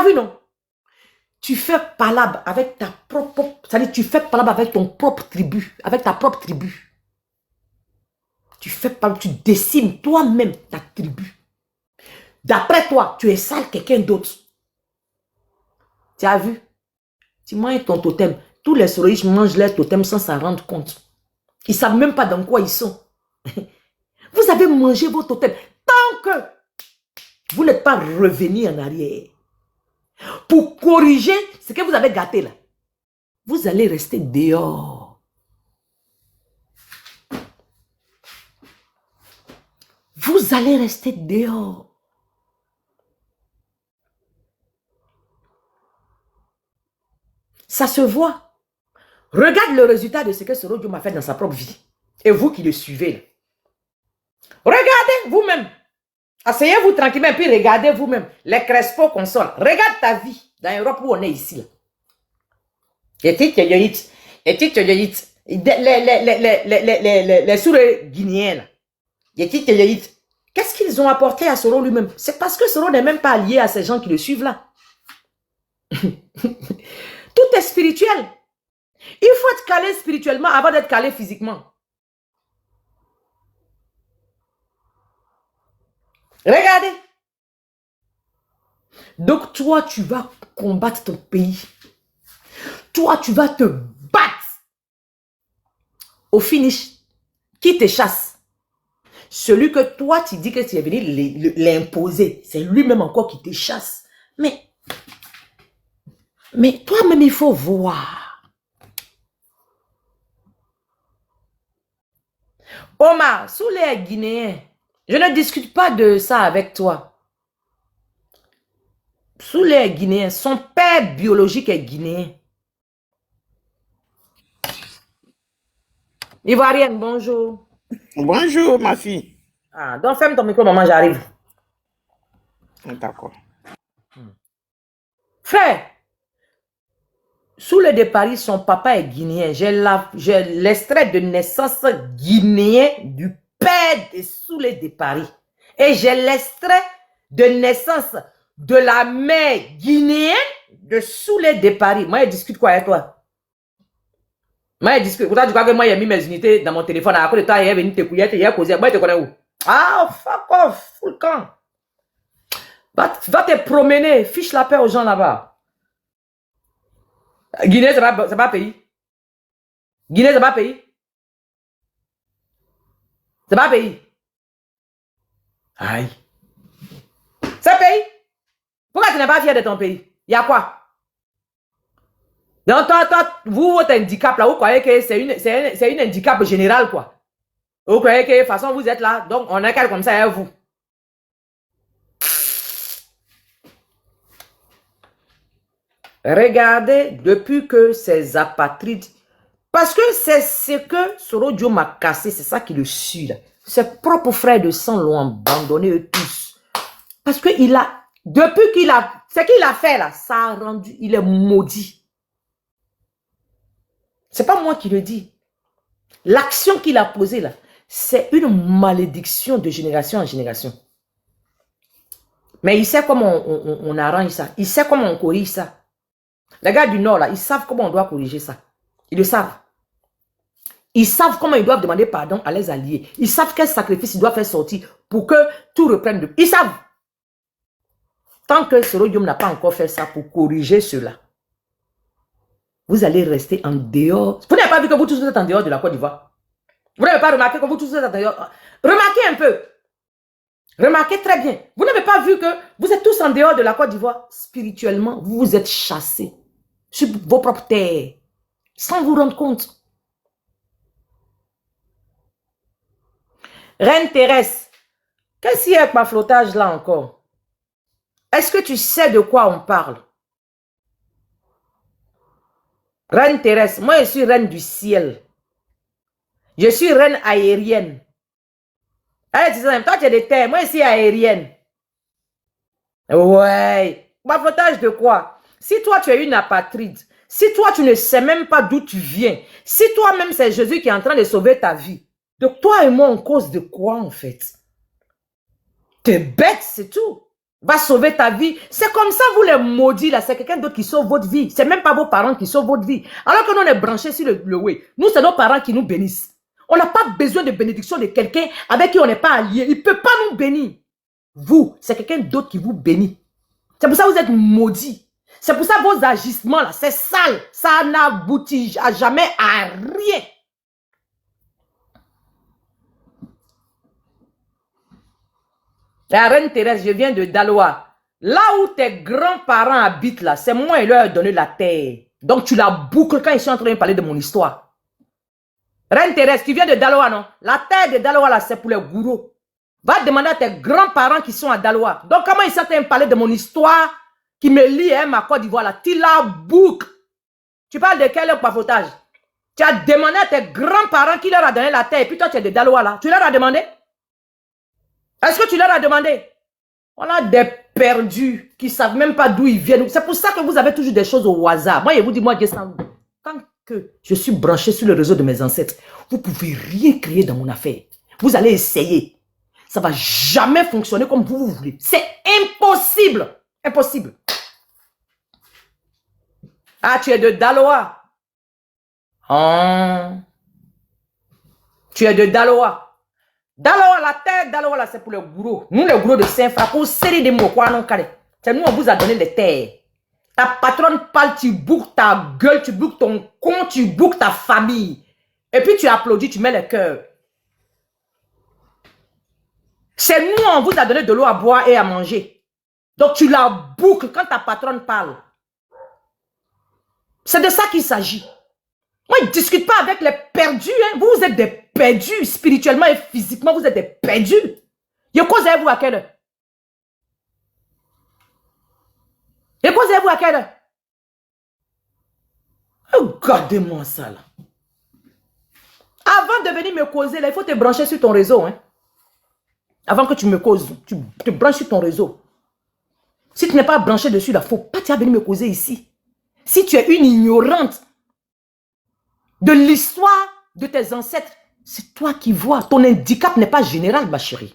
as vu, non? Tu fais palabre avec ta propre... C'est-à-dire, tu fais palabre avec ton propre tribu, avec ta propre tribu. Tu fais palabre, tu décimes toi-même ta tribu. D'après toi, tu es sale quelqu'un d'autre. Tu as vu? Tu manges ton totem. Tous les soroïs mangent leur totem sans s'en rendre compte. Ils ne savent même pas dans quoi ils sont. Vous avez mangé vos totems. Tant que vous n'êtes pas revenu en arrière pour corriger ce que vous avez gâté là, vous allez rester dehors. Vous allez rester dehors. Ça se voit. Regarde le résultat de ce que Soro Diom a fait dans sa propre vie. Et vous qui le suivez là. Regardez vous-même. Asseyez-vous tranquillement et puis regardez vous-même. Les Crespo consoles. Regarde ta vie dans l'Europe où on est ici là. Les Sous-Guinéens là. Qu'est-ce qu'ils ont apporté à Soro lui-même? C'est parce que Soro n'est même pas lié à ces gens qui le suivent là. Tout est spirituel. Il faut être calé spirituellement avant d'être calé physiquement. Regardez. Donc toi, tu vas combattre ton pays. Toi, tu vas te battre. Au finish, qui te chasse? Celui que toi, tu dis que tu es venu l'imposer, c'est lui-même encore qui te chasse. Mais toi-même, il faut voir. Omar, sous les Guinéens, je ne discute pas de ça avec toi. Sous les Guinéens, son père biologique est guinéen. Ivoirienne, bonjour. Bonjour, ma fille. Ah, donc ferme ton micro, maman, j'arrive. D'accord. Frère, sous le de Paris, son papa est guinéen. J'ai l'extrait de naissance guinéen du père de Soulé de Paris. Et j'ai l'extrait de naissance de la mère guinéenne de Soulé de Paris. Moi, je discute quoi avec toi? Moi, je discute. Pourtant, tu crois que moi, j'ai mis mes unités dans mon téléphone. À côté de toi, il est venu te couiller, il est causé. Moi, je te connais où? Ah, fuck off, full camp. Va te promener, fiche la paix aux gens là-bas. Guinée, c'est pas pays. Guinée, c'est pas pays. C'est pas pays. Aïe. C'est pays. Pourquoi tu n'es pas fier de ton pays? Il y a quoi? Donc, toi, vous, votre handicap là, vous croyez que c'est une handicap général, quoi. Vous croyez que de toute façon, vous êtes là, donc on a qu'à comme ça à vous. Regardez, depuis que ces apatrides, parce que c'est ce que Soro Diom m'a cassé, c'est ça qui le suit là. Ses propres frères de sang l'ont abandonné eux tous. Parce que depuis qu'il a, ce qu'il a fait là, ça a rendu, il est maudit. C'est pas moi qui le dis. L'action qu'il a posée là, c'est une malédiction de génération en génération. Mais il sait comment on arrange ça. Il sait comment on corrige ça. Les gars du Nord, là, ils savent comment on doit corriger ça. Ils le savent. Ils savent comment ils doivent demander pardon à leurs alliés. Ils savent quel sacrifice ils doivent faire sortir pour que tout reprenne. Ils savent. Tant que Soro Diom n'a pas encore fait ça pour corriger cela, vous allez rester en dehors. Vous n'avez pas vu que vous tous êtes en dehors de la Côte d'Ivoire? Vous n'avez pas remarqué que vous tous êtes en dehors? Remarquez un peu. Remarquez très bien. Vous n'avez pas vu que vous êtes tous en dehors de la Côte d'Ivoire? Spirituellement, vous vous êtes chassés sur vos propres terres, sans vous rendre compte. Reine Thérèse, qu'est-ce qu'il y a avec ma flottage là encore? Est-ce que tu sais de quoi on parle? Reine Thérèse, moi je suis reine du ciel. Je suis reine aérienne. Allez, toi tu es de terre, moi je suis aérienne. Ouais. Ma flottage de quoi? Si toi tu es une apatride, si toi tu ne sais même pas d'où tu viens, si toi-même c'est Jésus qui est en train de sauver ta vie, donc toi et moi on cause de quoi en fait? T'es bête, c'est tout. va sauver ta vie. C'est comme ça, vous les maudits, là, c'est quelqu'un d'autre qui sauve votre vie. C'est même pas vos parents qui sauvent votre vie. Alors que nous, on est branchés sur le way. Nous, c'est nos parents qui nous bénissent. On n'a pas besoin de bénédiction de quelqu'un avec qui on n'est pas allié. Il ne peut pas nous bénir. Vous, c'est quelqu'un d'autre qui vous bénit. C'est pour ça que vous êtes maudits. C'est pour ça que vos agissements, là, c'est sale. Ça n'aboutit à jamais à rien. La reine Thérèse, je viens de Daloa. Là où tes grands-parents habitent, là, c'est moi qui leur ai donné la terre. Donc tu la boucles quand ils sont en train de parler de mon histoire. Reine Thérèse, tu viens de Daloa, non? La terre de Daloa, là, c'est pour les gourous. Va demander à tes grands-parents qui sont à Daloa. Donc comment ils sont en train de parler de mon histoire qui me lie à ma Côte d'Ivoire, là? Tu la boucles. Tu parles de quel pavotage? Tu as demandé à tes grands-parents qui leur a donné la terre et puis toi tu es de Daloa, là. Tu leur as demandé? Est-ce que tu leur as demandé? On a des perdus qui ne savent même pas d'où ils viennent. C'est pour ça que vous avez toujours des choses au hasard. Moi, je vous dis, moi, tant que je suis branché sur le réseau de mes ancêtres, vous ne pouvez rien créer dans mon affaire. Vous allez essayer. Ça ne va jamais fonctionner comme vous voulez. C'est impossible. Impossible. Ah, tu es de Daloa. Oh. Tu es de Daloa. Daloa, la terre, Daloa, là, c'est pour les gourous. Nous, les gourous de Saint-Fra, pour série de mots, quoi, non, carré. C'est nous, on vous a donné les terres. Ta patronne parle, tu boucles ta gueule, tu boucles ton con, tu boucles ta famille. Et puis tu applaudis, tu mets le cœur. C'est nous, on vous a donné de l'eau à boire et à manger. Donc tu la boucles quand ta patronne parle. C'est de ça qu'il s'agit. Moi, je ne discute pas avec les perdus. Hein. Vous êtes des perdus, spirituellement et physiquement, vous êtes des perdus. Yo causez-vous à quelle heure? Yo causez-vous à quelle heure? Regardez-moi ça là. Avant de venir me causer, là, il faut te brancher sur ton réseau. Hein. Avant que tu me causes, tu te branches sur ton réseau. Si tu n'es pas branché dessus, il ne faut pas venir me causer ici. Si tu es une ignorante de l'histoire de tes ancêtres, c'est toi qui vois. Ton handicap n'est pas général, ma chérie.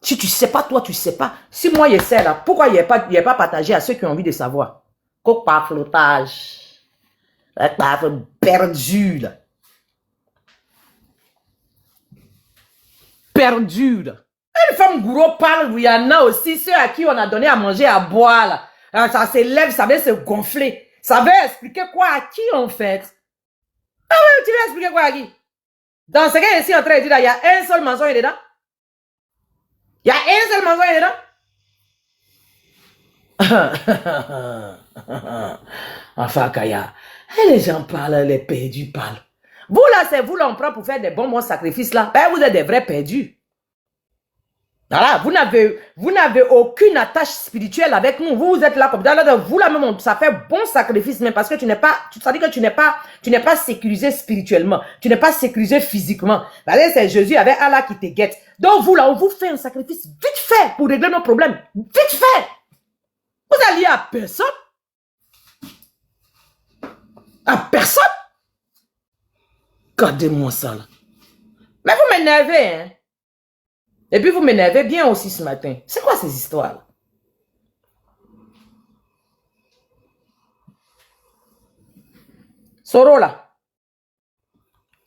Si tu ne sais pas, toi, tu ne sais pas. Si moi, je sais là, pourquoi il n'est pas partagé à ceux qui ont envie de savoir? Coq par flottage. Perdu, là. Perdu, là. Une femme gourou parle, il y en a aussi ceux à qui on a donné à manger, à boire, là. Alors, ça s'élève, ça va se gonfler. Ça veut expliquer quoi à qui, en fait? Ah ouais, tu veux expliquer quoi à qui? Dans ce cas ici, en train de dire, il y a un seul mensonge dedans. Il y a un seul mensonge dedans. Enfin, Kaya, les gens parlent, les perdus parlent. Vous là, c'est vous là, on prend pour faire des bons sacrifices là. Ben, vous êtes des vrais perdus. Voilà, vous n'avez aucune attache spirituelle avec nous. Vous êtes là comme ça. Vous là même, ça fait bon sacrifice, mais parce que tu n'es pas, ça dit que tu n'es pas sécurisé spirituellement. Tu n'es pas sécurisé physiquement. C'est Jésus avec Allah qui te guette. Donc vous là, on vous fait un sacrifice vite fait pour régler nos problèmes. Vite fait. Vous alliez à personne. À personne. Regardez-moi ça là. Mais vous m'énervez, hein. Et puis vous m'énervez bien aussi ce matin. C'est quoi ces histoires-là? Soro là,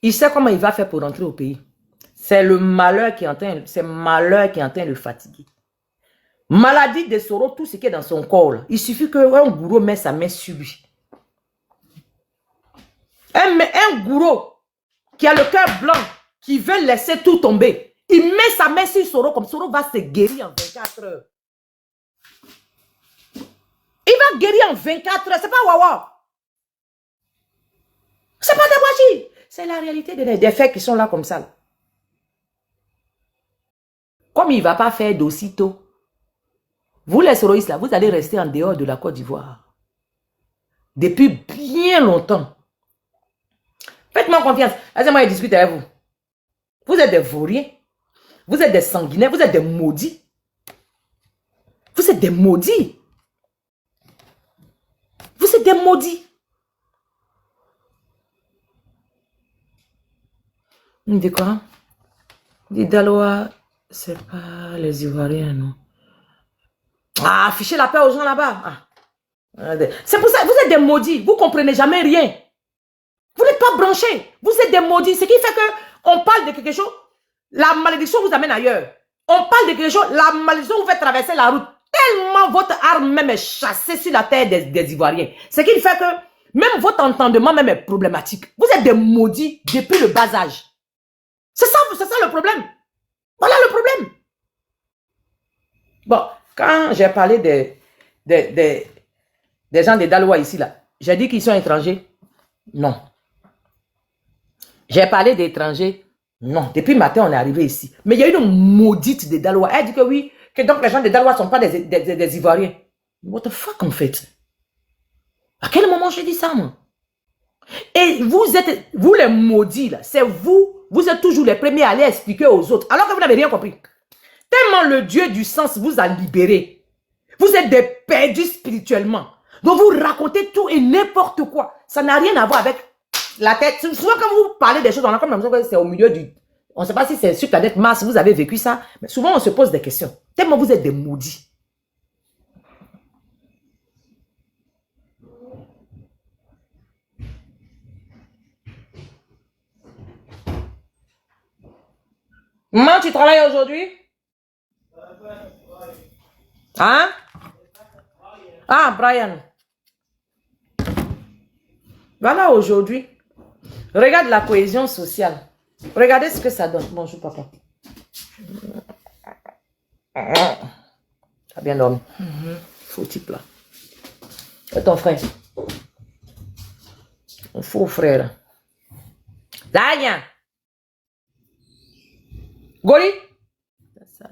il sait comment il va faire pour rentrer au pays. C'est le malheur qui est en train de le fatiguer. Maladie de Soro, tout ce qui est dans son corps là. Il suffit qu'un gourou mette sa main sur lui. Un gourou qui a le cœur blanc, qui veut laisser tout tomber. Il met sa main sur Soro comme Soro va se guérir en 24 heures. Il va guérir en 24 heures. C'est pas wawa. C'est pas des waji. C'est la réalité des faits qui sont là comme ça. Comme il ne va pas faire d'aussitôt. Vous les Soroïstes là, vous allez rester en dehors de la Côte d'Ivoire. Depuis bien longtemps. Faites-moi confiance. Laissez-moi discuter avec vous. Vous êtes des vauriens. Vous êtes des sanguinaires, vous êtes des maudits. Vous êtes des maudits. Vous êtes des maudits. On dit quoi? On dit Daloa, c'est pas les Ivoiriens, non? Ah, affichez la paix aux gens là-bas. Ah. C'est pour ça que vous êtes des maudits. Vous ne comprenez jamais rien. Vous n'êtes pas branchés. Vous êtes des maudits. Ce qui fait que on parle de quelque chose, la malédiction vous amène ailleurs. On parle de quelque chose, la malédiction vous fait traverser la route. Tellement votre arme même est chassée sur la terre des Ivoiriens. Ce qui fait que même votre entendement même est problématique. Vous êtes des maudits depuis le bas âge. C'est ça le problème. Voilà le problème. Bon, quand j'ai parlé des gens des Dalois ici, là, j'ai dit qu'ils sont étrangers. Non. J'ai parlé d'étrangers. Non. Depuis matin, on est arrivé ici. Mais il y a une maudite des Dalois. Elle dit que oui, que donc les gens des Dalois ne sont pas des Ivoiriens. What the fuck, en fait? À quel moment j'ai dit ça, moi? Et vous les maudits, là, c'est vous êtes toujours les premiers à aller expliquer aux autres, alors que vous n'avez rien compris. Tellement le Dieu du sens vous a libéré. Vous êtes des perdus spirituellement. Donc vous racontez tout et n'importe quoi. Ça n'a rien à voir avec la tête. Souvent quand vous parlez des choses, on a comme l'impression que c'est au milieu du... On ne sait pas si c'est sur planète Mars, vous avez vécu ça. Mais souvent on se pose des questions. Tellement vous êtes des maudits. Maman, tu travailles aujourd'hui? Hein? Ah, Brian. Voilà aujourd'hui. Regarde la cohésion sociale. Regardez ce que ça donne. Bonjour, papa. T'as bien dormi. Faux type là. C'est ton frère. Un faux frère. Dania. Goli.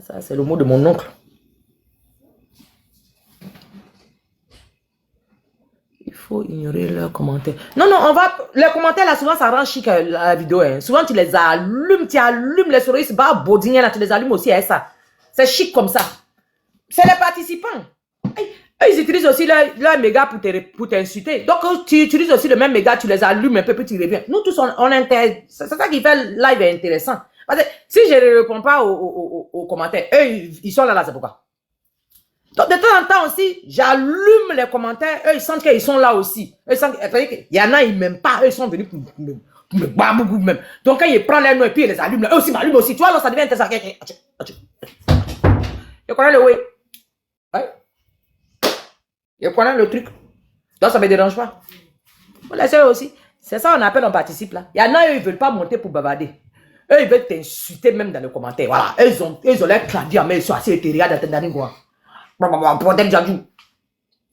Ça c'est le mot de mon oncle. Il faut ignorer leurs commentaires. Non, on va... Les commentaires, là, souvent, ça rend chic la vidéo. Hein. Souvent, tu les allumes, tu allumes les souris, bah, bodinier, là, tu les allumes aussi avec ça. C'est chic comme ça. C'est les participants. Ils utilisent aussi leur méga pour t'insulter. Donc, tu utilises aussi le même méga, tu les allumes un peu, puis tu reviens. Nous tous, c'est ça qui fait le live intéressant. Parce que si je ne réponds pas aux commentaires, eux, ils sont là, c'est pourquoi. Donc, de temps en temps aussi, j'allume les commentaires. Eux, ils sentent qu'ils sont là aussi. Eux, ils sentent qu'il y en a, ils ne m'aiment pas. Eux, ils sont venus pour me battre beaucoup même. Donc, quand ils prennent les noms et puis ils les allument, eux aussi m'allument aussi. Tu vois, alors ça devient intéressant. Je connais le oui. Ouais. Je connais le truc. Donc, ça ne me dérange pas. Vous laissez eux aussi. C'est ça on appelle, on participe là. Il y en a, eux, ils ne veulent pas monter pour bavarder. Eux, ils veulent t'insulter même dans les commentaires. Voilà. Eux, ils ont l'air clavier, mais ils sont assez éthériques dans ta dernière quoi.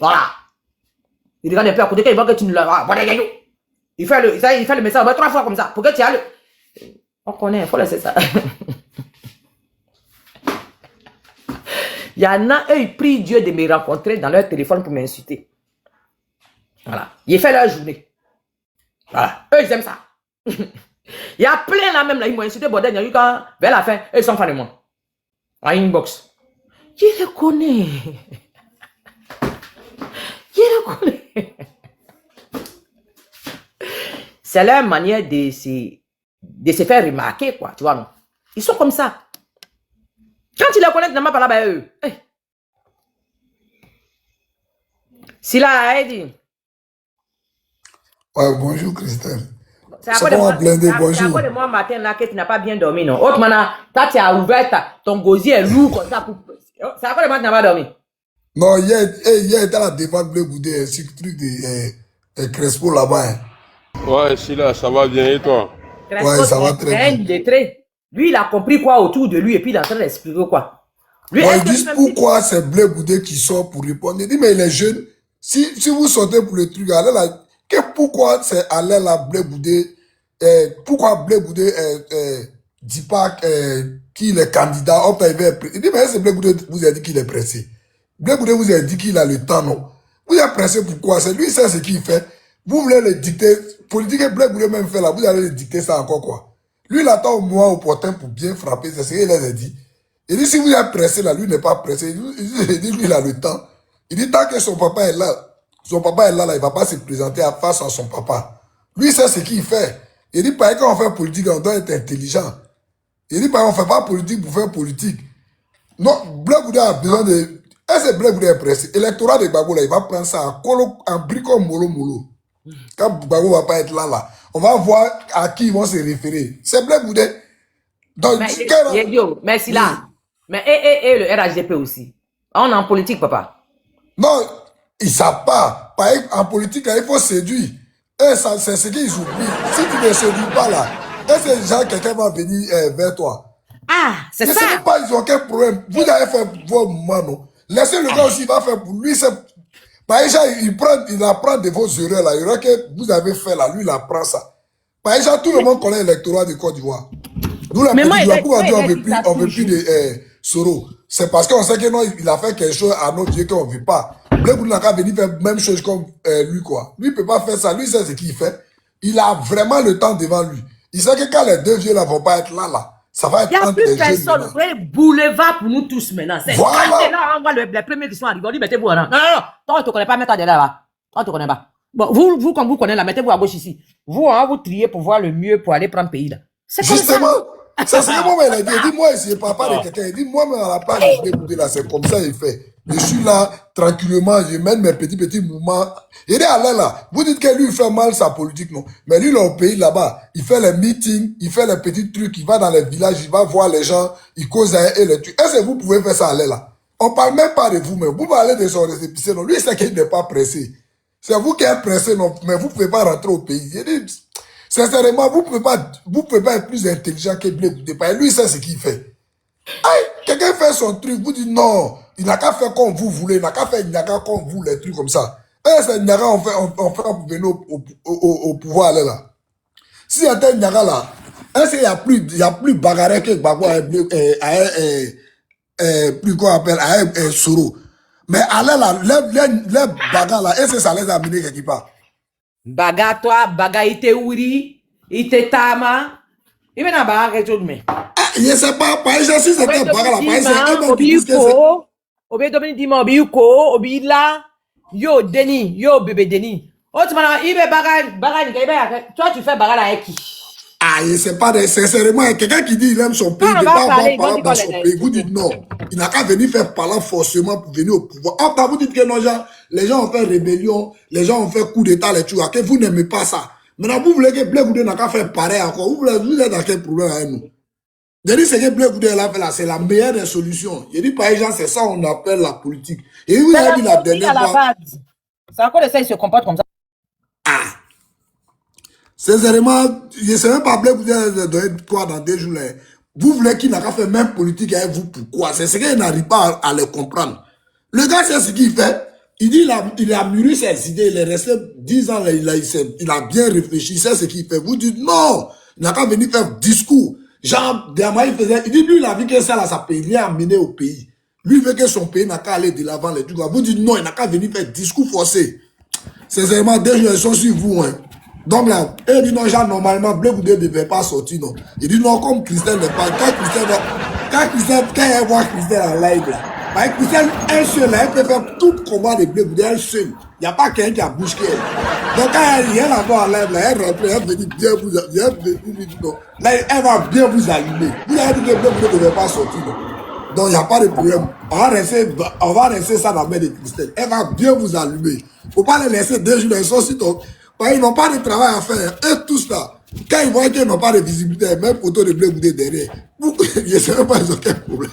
Voilà. Il regarde un peu à côté, quand il voit que tu ne l'as pas. Il fait le message 3 fois comme ça. Pour que tu aies le... On connaît, il faut laisser ça. Il y en a, eux, ils prient Dieu de me rencontrer dans leur téléphone pour m'insulter. Voilà. Ils font leur journée. Voilà. Eux, ils aiment ça. Il y a plein là même, là, ils m'ont insulté, bordel. Il y a eu quand, vers la fin, eux, ils sont fans de moi. En inbox. Je le connais. Je le connais. C'est leur manière de se faire remarquer, quoi, tu vois, non? Ils sont comme ça. Quand tu les connais, tu n'as pas parlé avec eux. Hey. Si là, elle dit. Ouais, bonjour, Christelle. C'est à cause de moi matin là que tu n'as pas bien dormi, non? Autrement, quand tu as ouvert ton gosier est lourd comme ça. C'est à cause de moi que tu n'as pas dormi. Non, hier, dans la défense bleu goudé, c'est le truc de Crespo là-bas. Hein. Ouais, Sila, ça va bien et toi? Crespo, ouais, ça va très bien. Illettré. Lui, il a compris quoi autour de lui et puis il est en train d'expliquer quoi. Lui, bon, ils disent pourquoi c'est bleu goudé qui sort pour répondre. Il dit, mais les jeunes, si vous sortez pour le truc, allez là, pourquoi c'est aller là, bleu goudé, pourquoi bleu goudé dit pas qu'il est candidat, il dit, mais c'est bleu goudé vous a dit qu'il est pressé. Bleu goudé vous a dit qu'il a le temps, non? Vous êtes pressé pourquoi? C'est lui, c'est ce qu'il fait. Vous voulez le dicter, politique que bleu goudé même fait là, vous allez le dicter ça encore quoi? Lui, il attend au moment opportun pour bien frapper, c'est ce qu'il a dit. Il dit, si vous êtes pressé là, lui n'est pas pressé. Il dit, lui, il a le temps. Il dit, tant que son papa est là, il ne va pas se présenter face à son papa. Lui, c'est ce qu'il fait. Il dit, par exemple, quand on fait politique, on doit être intelligent. Il dit, par exemple, on ne fait pas politique pour faire politique. Non, Bleu Goudé a besoin de... Et c'est Blé Boudé est pressé. L'électorat de Gbagbo, là, il va prendre ça en bricot mollo. Quand Gbagbo va pas être là, on va voir à qui ils vont se référer. C'est Blé Boudé. Donc, Mais si là. Mais le RHDP aussi. On est en politique, papa. Non, ils ne savent pas. Par exemple, en politique, là, il faut séduire. Et ça, c'est ce qu'ils oublient. Si tu ne séduis pas là, et c'est déjà quelqu'un va venir vers toi. Ah, c'est ça. Je ne sais pas, ils ont aucun problème. Vous avez fait vos moments, non? Laissez le gars aussi, il va faire pour lui. Par exemple, il apprend de vos erreurs là. Il y aura que vous avez fait là, lui, il apprend ça. Par exemple, tout le monde connaît l'électorat de Côte d'Ivoire. Nous, la Côte d'Ivoire, pourquoi on ne veut plus de Soro? C'est parce qu'on sait que non, il a fait quelque chose à notre Dieu qu'on ne veut pas. Blé Boudé n'a qu'à venir faire la même chose comme lui, quoi. Lui, il ne peut pas faire ça. Lui, c'est ce qu'il fait. Il a vraiment le temps devant lui. Il sait que quand les deux vieux là vont pas être là, ça va être entre les jeunes. Il n'y a plus personne. Vous voyez, boulevard pour nous tous maintenant. C'est voilà. Là, on voit les premiers qui sont arrivés. On dit, mettez-vous là. Non. Toi, on ne te connaît pas, mets-toi derrière là. On ne te connaît pas. Bon, vous, comme vous connaissez là, mettez-vous à gauche ici. Vous, vous triez pour voir le mieux pour aller prendre pays là. C'est comme ça. C'est ce que moi, il a dit. Il dit, moi, ici, papa de quelqu'un. Il dit, moi, à la place de Blé Boudé là, c'est comme ça, il fait. Je suis là, tranquillement, je mène mes petits mouvements. Il est allé là. Vous dites que lui, il fait mal sa politique, non? Mais lui, là, au pays, là-bas, il fait les meetings, il fait les petits trucs, il va dans les villages, il va voir les gens, il cause et les trucs. Est-ce que vous pouvez faire ça, aller là? On parle même pas de vous, mais vous parlez de son récépissé, non? Lui, il sait qu'il n'est pas pressé. C'est vous qui êtes pressé, non? Mais vous pouvez pas rentrer au pays. Il dit, sincèrement, vous pouvez pas être plus intelligent que Blé Boudé. Lui, il sait ce qu'il fait. Aïe, quelqu'un fait son truc, vous dites non, il n'a qu'à faire comme vous voulez, il n'a qu'à faire Niaga comme vous, les trucs comme ça. Et c'est Niaga, on fait pour venir au pouvoir, là. Si il y a un Niaga là, est-ce qu'il y a plus bagarre que Gbagbo plus qu'on appelle, Soro. Mais allez là, les bagarres là, est-ce que ça les a amenés quelque part? Bagarre toi, bagarre ite ouri, ite tama. Il vient à bagarre quelque chose, mais. Je ne sais pas, par exemple, si c'était bagarre là, par exemple, Obi Dominique Dima, Obi Yuko, Obi La, yo Denis, yo bébé Denis. Oh, tu m'as dit, il va bagarre, toi tu fais bagarre avec qui? Ah, je ne sais pas, sincèrement, quelqu'un qui dit qu'il aime son pays, il ne peut pas avoir parole dans son pays. Vous dites non. Il n'a qu'à venir faire parler forcément pour venir au pouvoir. Après, vous dites que non, les gens ont fait rébellion, les gens ont fait coup d'état, les trucs, que vous n'aimez pas ça. Maintenant, vous voulez que Blé Boudé n'a qu'à faire pareil encore. Vous êtes dans quel problème avec nous? Je dis, ce que Blé Boudé a fait là, c'est la meilleure des solutions. Je dis, par exemple, c'est ça qu'on appelle la politique. Et vous avez dit la dernière fois. C'est encore de ça, il se comporte comme ça. Ah! Sincèrement, je ne sais même pas Blé Boudé donner quoi dans 2 jours. Vous voulez qu'il n'a qu'à faire même politique avec vous, pourquoi? C'est ce qu'il n'arrive pas à le comprendre. Le gars, c'est ce qu'il fait. Il dit, il a mûri ses idées, il est resté 10 ans, il a bien réfléchi, c'est ce qu'il fait. Vous dites, non, il n'a qu'à venir faire discours. Genre, il dit, lui, il a vu que ça, là, ça peut rien amener au pays. Lui, il veut que son pays n'a qu'à aller de l'avant, les trucs. Vous dites, non, il n'a qu'à venir faire discours forcé. Sincèrement, des gens sont sur vous, hein. Donc là, il dit, non, genre, normalement, Blé Boudé ne devait pas sortir, non. Il dit, non, comme Christelle n'est pas, quand elle voit Christelle en live, là, bah, Christelle, elle seule, elle peut faire tout combat de Blé Boudé, elle seule. Il n'y a pas quelqu'un qui a bougé elle. Donc, quand elle la voit en live, là, elle rentre, elle veut bien vous, là, elle va bien vous allumer. Vous avez dit que Blé Boudé ne devait pas sortir, non. Donc, il n'y a pas de problème. On va rester ça dans la main de Christelle. Elle va bien vous allumer. Il ne faut pas les laisser 2 jours, ils sont si tôt. Ils n'ont pas de travail à faire. Et tout ça. Quand ils voient qu'ils n'ont pas de visibilité, même photo de Blé Boudé derrière, je ne sais même pas, ils ont quel problème.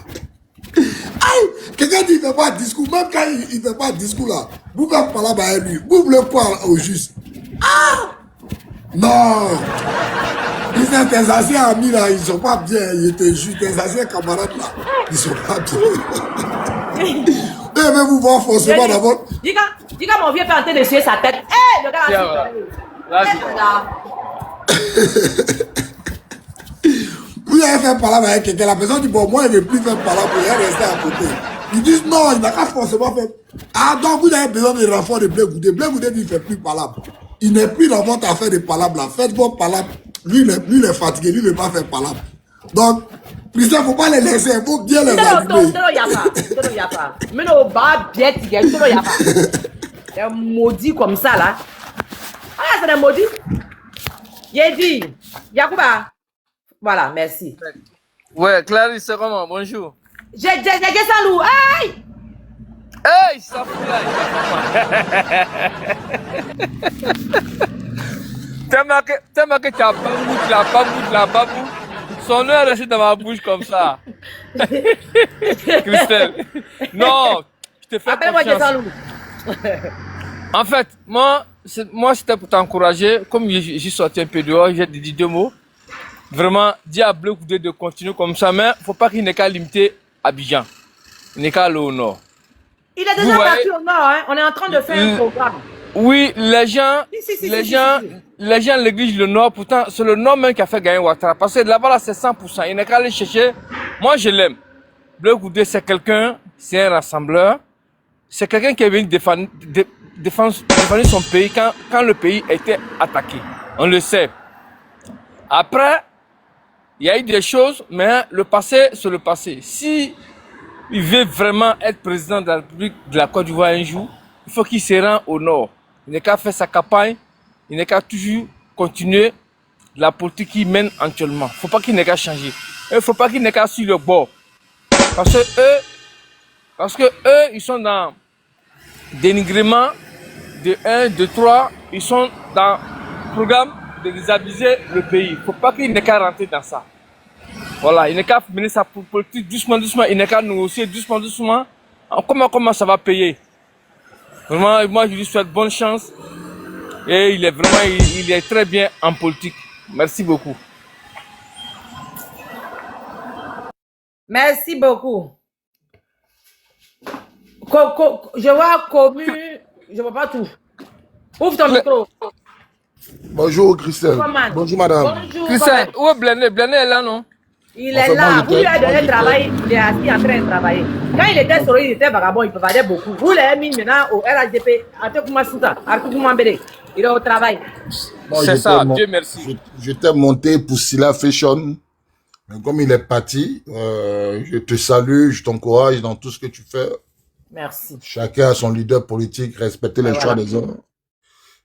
Quelqu'un dit qu'il ne fait pas de discours, même quand il ne fait pas de discours là, vous faites parler avec lui. Vous voulez quoi au juste? Ah! Non! Tes anciens amis là, ils ne sont pas bien, ils te jugent. Tes anciens camarades là, ils ne sont pas bien. Et même vous voir forcément d'abord. Dis quand mon vieux fait en train de suer sa tête. Hé, le gars là. Vous avez fait parler avec quelqu'un, la personne dit, bon, moi, il ne veut plus faire parler pour elle rester à côté. Ils disent, non, il n'a pas forcément fait. Ah, donc vous avez besoin de renfort de Blé Boudé. Blé Boudé, il ne fait plus parler. Il n'est plus dans votre affaire de parler là. Faites vos parler. Lui, il est fatigué, lui, il ne veut pas faire parler. Donc, il ne faut pas les laisser, il faut bien les allumer. Mais non, bah, bien, il y a pas. C'est un maudit comme ça, là. Ah, c'est un maudit. Il dit, Yacouba. Voilà, merci. Ouais, Clarisse, c'est comment? Bonjour. J'ai ça loup. Aïe! Hey, ça fout là. Tellement que tu as pas bout. Son nom est resté dans ma bouche comme ça. Christelle. Non, je te fais Appelle-moi confiance. Jessalou. En fait, moi c'était pour t'encourager. Comme j'ai sorti un peu dehors, j'ai dit 2 mots. Vraiment, dis à Bleu Goudé de continuer comme ça, mais faut pas qu'il n'ait qu'à limiter Abidjan. Il n'est qu'à aller au nord. Il est Vous déjà voyez? parti au nord, hein. On est en train de faire un programme. Oui, les gens négligent le nord. Pourtant, c'est le nord même qui a fait gagner Ouattara. Parce que là-bas, là, c'est 100%. Il n'est qu'à aller chercher. Moi, je l'aime. Bleu Goudé, c'est quelqu'un, c'est un rassembleur. C'est quelqu'un qui est venu défendre son pays quand le pays était attaqué. On le sait. Après, il y a eu des choses, mais le passé, c'est le passé. Si il veut vraiment être président de la République de la Côte d'Ivoire un jour, il faut qu'il se rende au nord. Il n'est qu'à faire sa campagne, il n'est qu'à toujours continuer la politique qu'il mène actuellement. Il ne faut pas qu'il n'ait qu'à changer. Il ne faut pas qu'il n'ait qu'à suivre le bord. Parce que eux, ils sont dans dénigrement de 1, de 3, ils sont dans le programme de déshabiller le pays. Il ne faut pas qu'il n'ait qu'à rentrer dans ça. Voilà, il n'est qu'à mener sa politique doucement, il n'est qu'à négocier doucement. Comment ça va payer? Vraiment, moi je lui souhaite bonne chance. Et il est très bien en politique. Merci beaucoup. Merci beaucoup. Je vois commu, je vois pas tout. Ouvre ton micro. Bonjour Christelle. Comment? Bonjour madame. Bonjour. Christian, Comment? où est Blené? Blené est là, non? Il est là. Vous lui avez donné le travail, il est assis en train de travailler. Quand il était sur il était vagabond, il parlait beaucoup. Vous l'avez mis maintenant au RHDP, il est au travail. C'est ça, Dieu merci. J'étais monté pour Silla Fashion. Mais comme il est parti, je te salue, je t'encourage dans tout ce que tu fais. Merci. Chacun a son leader politique, respecter les choix des autres.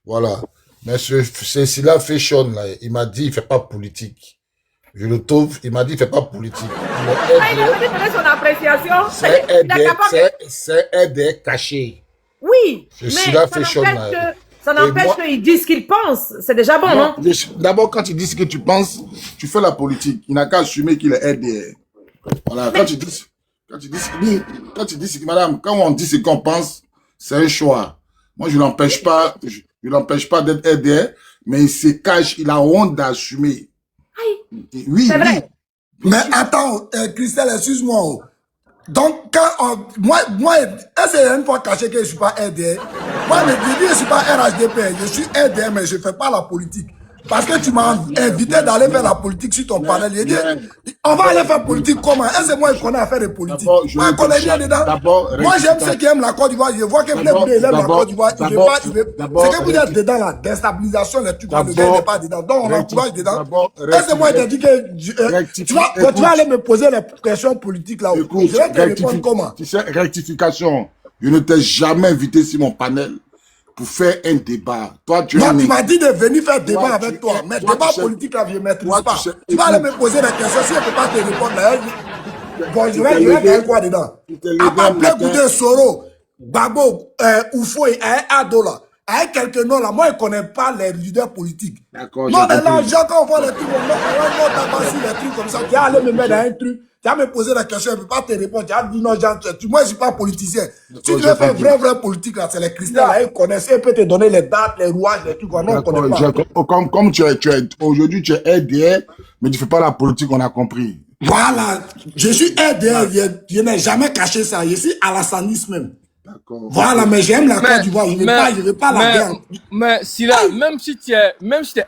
Voilà. Mais c'est Silla Fashion, là, il m'a dit, il fait pas politique. Je le trouve, il m'a dit, il fait pas politique. Il a venu donner son appréciation. C'est aider caché. Oui, C'est mais Silla Fashion, ça n'empêche qu'ils disent ce qu'ils pensent. C'est déjà bon, non? D'abord, quand tu dis ce que tu penses, tu fais la politique. Il n'a qu'à assumer qu'il est aidé. Voilà, quand tu dis, madame, quand on dit ce qu'on pense, c'est un choix. Moi, je l'empêche pas d'être aidé, mais il se cache, il a honte d'assumer. Oui, c'est vrai. Mais attends, Christelle, excuse-moi. Donc, quand moi, c'est une fois caché que je suis pas aidé. Moi, je ne suis pas RHDP, je suis aidé, mais je fais pas la politique. Parce que tu m'as invité d'aller faire la politique sur ton panel. Il dit, on va aller faire politique comment? Est-ce que moi, je connais à faire de politique? Moi, je connais rien dedans. Moi, j'aime ceux qui aiment la Côte d'Ivoire. Je vois que Blé Goudé aime la Côte d'Ivoire. C'est que vous êtes dedans, la déstabilisation, les trucs, le gars n'est pas dedans. Donc, on encourage dedans. Est-ce que moi, je t'ai dit que tu vas aller me poser les questions politiques là-haut? Je vais te répondre comment? Tu sais, rectification. Je ne t'ai jamais invité sur mon panel pour faire un débat. Toi, tu m'as dit de venir faire débat avec toi. Mais débat politique, là, je ne maîtrise pas. Tu vas aller me poser des questions. Si je ne peux pas te répondre, là, bon, je vais faire quoi dedans? À part Blé Goudé, Soro, Babo, Oufo et Adola. Avec quelques noms là, moi je ne connais pas les leaders politiques. D'accord. Non, mais là, quand on voit les trucs, on va sur les trucs comme ça. Tu vas aller me mettre dans un truc. Tu vas me poser la question, je ne peux pas te répondre. Tu vas dire non, moi je ne suis pas politicien. Si tu veux faire vrai politique, là, c'est les Christians, là, ils connaissent, ils peuvent te donner les dates, les rouages, les trucs, non, on ne connaît pas. Comme aujourd'hui, tu es aidé, mais tu ne fais pas la politique, on a compris. Voilà, je suis aidé, je n'ai jamais caché ça, je suis alassaniste même. Voilà, mais j'aime la Côte d'Ivoire, je ne veux pas la guerre. Mais Silla, même si tu es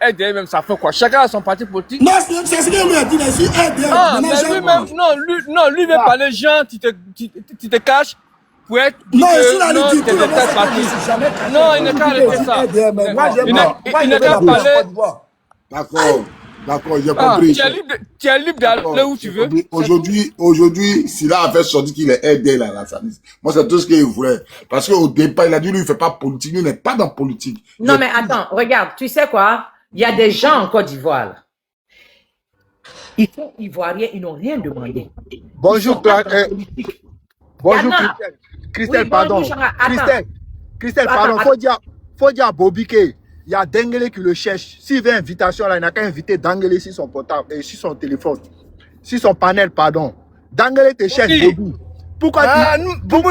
aidé, même ça fait quoi? Chacun a son parti politique. Non, c'est ce qu'il lui a dit, je suis aidé. Ah, mais lui-même, lui veut parler gens, tu te caches pour être. Non, je suis là, il dit non, il n'est qu'à arrêter ça. Il n'est qu'à parler. D'accord, j'ai compris. Tu es libre d'aller où tu veux. Aujourd'hui, Silla avait sorti qu'il est aidé là, la sanité. Moi, c'est tout ce qu'il voulait. Parce qu'au départ, il a dit, lui, il ne fait pas politique, lui, il n'est pas dans politique. Non, mais attends, regarde, tu sais quoi? Il y a des gens en Côte d'Ivoire, là. Ils sont ivoiriens, ils n'ont rien demandé. Bonjour, Christelle. Christelle, Oui, pardon. bonjour, Changa. Attends. Christelle, Attends, pardon. Faut dire à Bobby qu'il y a Dengele qui le cherche. S'il veut invitation, là, il n'a qu'à inviter Dengele sur son portable, sur son téléphone, sur son panel, pardon. Dengele te cherche, Oui. Bobby. Pourquoi Ah, nous, tous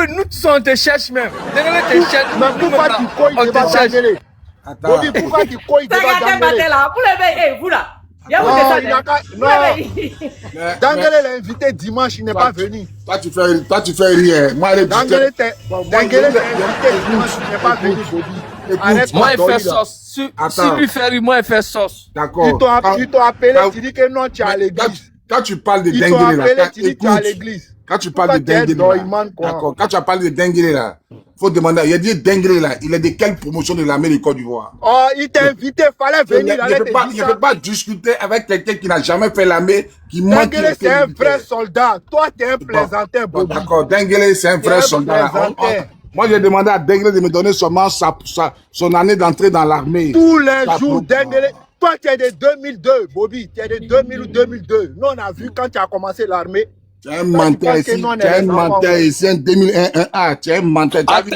on te cherche même. Dengele te cherche. Mais pourquoi tu couilles on devant te cherche. Dengele? Bobby, pourquoi tu couilles devant Regardez, Dengele? Maté là. Vous levez, vous là. Il y a vous Non, il descendez. n'a qu'à... Vous Non, levez. Dengele l'a invité dimanche, il n'est pas venu. Toi, tu fais rire. Moi, les Dengele t'a Bon, moi, invité je- dimanche, il n'est pas venu, Bobby. Écoute, Arrête Moi, ton il dolly, fait là. sauce. Si lui fait rire, moi, il fait sauce. D'accord. Ils t'ont appelé, Quand- tu dis que non, tu es à l'église. Quand tu parles de Ils t'ont Denguele appelé, là, tu dis que tu es à écoute, l'église. quand tu parles de Pourquoi tu es Denguele doyman, là, quoi? d'accord, quand tu as parlé de Denguele là, faut demander, il a dit Denguele là, il est de quelle promotion de l'armée de Côte d'Ivoire? Oh, il t'a invité, fallait venir, il allait te Il dire ne ça. peut pas discuter avec quelqu'un qui n'a jamais fait l'armée, qui ment. Denguele, c'est un vrai soldat. Toi, tu es un plaisantin, Bon, Bobby. d'accord, Denguele, c'est un C'est vrai un soldat. là. plaisantin. Moi, j'ai demandé à Denguele de me donner seulement son année d'entrée dans l'armée. Tous les Ça jours, pour- Denguele. Toi, tu es de 2002, Bobby. Tu es de 2000 ou 2002. Nous, on a vu quand tu as commencé l'armée. Tu es un menteur penses que ici, nous, on tu es est un les enfants, menteur ouais. ici, un 2001, tu es un menteur. Tu as vu?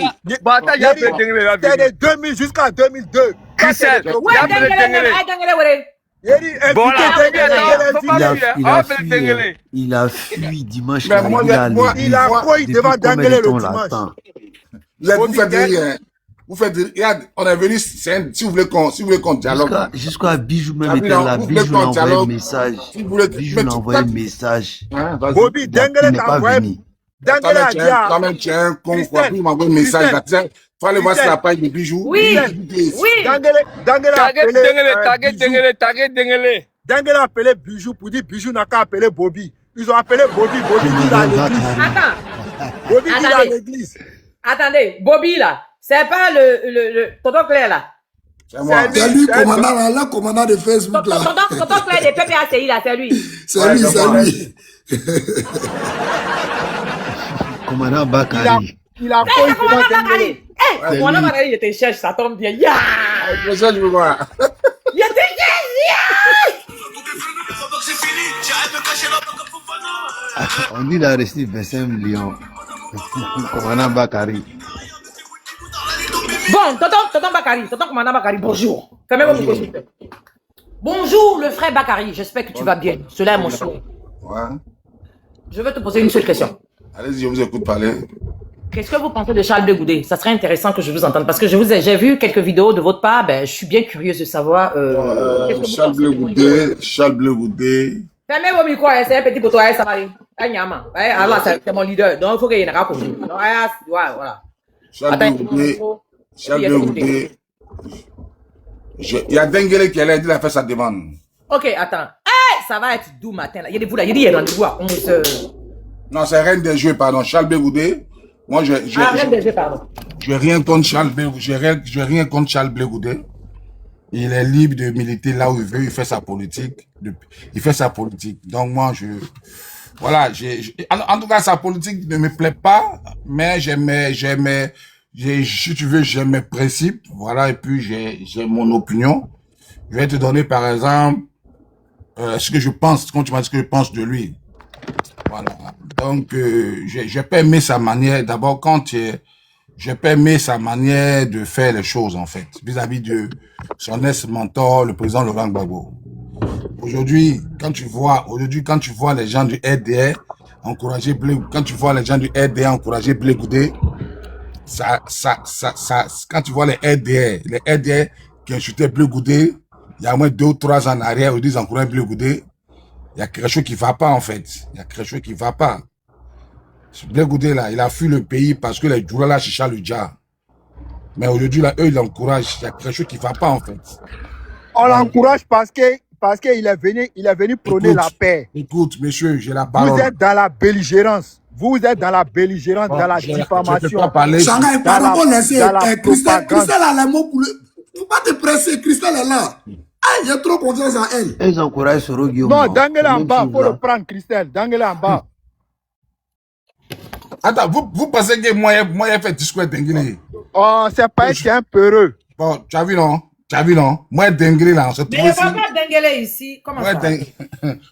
Attends, il y a appelé Dengele là. Tu es de 2000 jusqu'à 2002. Christelle, Ouais, il a appelé Dengele, Dengele. Dengele, ouais. Il a dit, Bon, là, invitez Dengele, faut pas Dengele, fuir. Il On a appelle fui, Dengele. il a fui dimanche. Mais moi, il a moi, l'église. il a Moi, couillé Depuis devant combien de Dengele temps le on dimanche. l'attend? Vous faites rire. Vous faites rire. Regarde, on est venu, si vous voulez qu'on dialogue. Jusqu'à Bijou même Ah, était non, là. vous voulez Bijou qu'on l'a envoyé un dialogue? message. Si vous voulez- Bijou mais l'a tu- envoyé un toi, tu- message. Hein, vas-y. Bobby, Il Dengele n'est t'a pas envoyé. venu. Dengele a dit à... Toi-même, tu es un con, quoi. Christelle, Puis il m'envoie un message. Là, tu sais, faut aller voir sur la page de Bijoux. Oui, Oui. oui. Dengele a Target appelé Dengele, target Bijou. Dengele, target Dengele. Dengele a appelé Bijou pour dire Bijou n'a qu'à appeler Bobby. Ils ont appelé Bobby. Bobby dit dans l'église. Attends, Bobby dit dans Attendez. l'église. attendez. Bobby là, c'est pas le tonton Claire là. C'est moi. C'est C'est lui. lui, commandant, là, le commandant de Facebook, là. Tonton Claire des PPACI là, c'est lui. C'est lui, c'est lui. Commandant Bakari. Il a Eh, couillé c'est commandant devant Bakari. Dengele. Eh, commandant Bakari, il te cherche, ça tombe bien. Ya! C'est ça, je veux voir. Il te cherche, On dit qu'il a reçu 25 millions. Commandant Bakari. Bon, tonton Bakari, tonton commandant Bakari, bonjour. Fermez votre micro, s'il vous plaît. Bonjour, le frère Bakari, j'espère que tu vas bien. Cela est mon souhait. Ouais. Je veux te poser une seule question. Allez-y, je vous écoute parler. Qu'est-ce que vous pensez de Charles Blé Goudé? Ça serait intéressant que je vous entende parce que j'ai vu quelques vidéos de votre part. Ben, je suis bien curieuse de savoir. Qu'est-ce que vous Charles pensez de lui? Charles Blé Goudé. Fermez vos micros, hein, c'est un petit poteau, hein, ça va aller. Ah, Nyama. Ouais, alors, c'est mon leader. Donc, il faut qu'il y ait un rapport. Voilà. Charles Blé Attends, Goudé. Charles Blé Goudé. Il y a Dengele qui allait dire, il a fait sa demande. Ok, attends. Hey, ça va être doux matin là. Il y a des vous là. Il y a des rendez-vous à 11h. Non, c'est Reine des Jeux, pardon. Charles Blé Goudé. Moi, Arrête de jouer, pardon. je n'ai rien contre Charles Blé Goudé. Je n'ai rien contre Charles Blé Goudé. Il est libre de militer là où il veut. Il fait sa politique. Il fait sa politique. Donc, moi, voilà, en tout cas, sa politique ne me plaît pas, mais si tu veux, j'ai mes principes, voilà, et puis j'ai mon opinion. Je vais te donner, par exemple, ce que je pense, quand tu m'as dit ce que je pense de lui. Voilà. Donc, j'ai pas aimé sa manière, d'abord, j'ai pas aimé sa manière de faire les choses, en fait, vis-à-vis de son ex-mentor, le président Laurent Gbagbo. Aujourd'hui, quand tu vois les gens du RDR encourager quand tu vois les gens du RDR encourager Blé Goudé, quand tu vois les RDR qui insultaient Blé Goudé, il y a au moins 2 ou 3 ans en arrière, ils disent encourager Blé Goudé, il y a quelque chose qui va pas, en fait. Il y a quelque chose qui va pas. Ce Blé Goudé, là, il a fui le pays parce que les Djoula, là, chicha le dja. Mais aujourd'hui, là, eux, ils l'encouragent. Il y a quelque chose qui va pas, en fait. On l'encourage parce qu'il est venu prôner la paix. Écoute, monsieur, j'ai la Vous parole. êtes dans la belligérance. Vous êtes dans la belligérance, dans la Je peux diffamation. pas parler. Dans Changa, la- pardon, laissez. dans la Christelle propagande. a les mots pour le. Faut pas te presser, Christelle est là. Ah, il y a trop confiance en elle. Ils encouragent Soro Guillaume. Non, Dengele en Même bas, chose, faut là. le prendre, Christelle. Dengele en bas. Attends, vous pensez que moi, j'ai fait discours à Dengele? Oh, c'est pas c'est un peureux. Bon, tu as vu, non? Moi, Dengele, là, on s'est Mais trouvé il ici. va pas Dengele ici. Comment ça?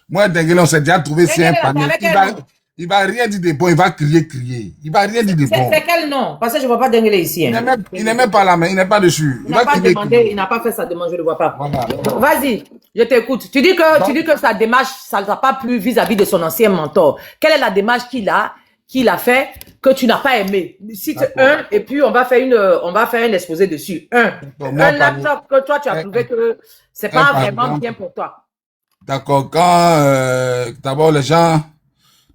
Moi, Dengele, on s'est déjà trouvé ici un Dengele, panel. avec elle, non? Il va rien dire de bon, il va crier. Il va rien dire de bon. C'est quel nom? Parce que je ne vois pas Denguele ici. Hein. Il n'est même pas là, mais il n'est pas dessus. Il n'a pas demandé, il n'a pas fait sa demande, je ne le vois pas. Voilà. Vas-y, je t'écoute. Tu dis que sa démarche, ça ne t'a pas plu vis-à-vis de son ancien mentor. Quelle est la démarche qu'il a fait que tu n'as pas aimé? Cite un, et puis on va faire un exposé dessus. Un laptop que toi, tu as trouvé que c'est pas vraiment bien pour toi. D'accord. Quand, d'abord, les gens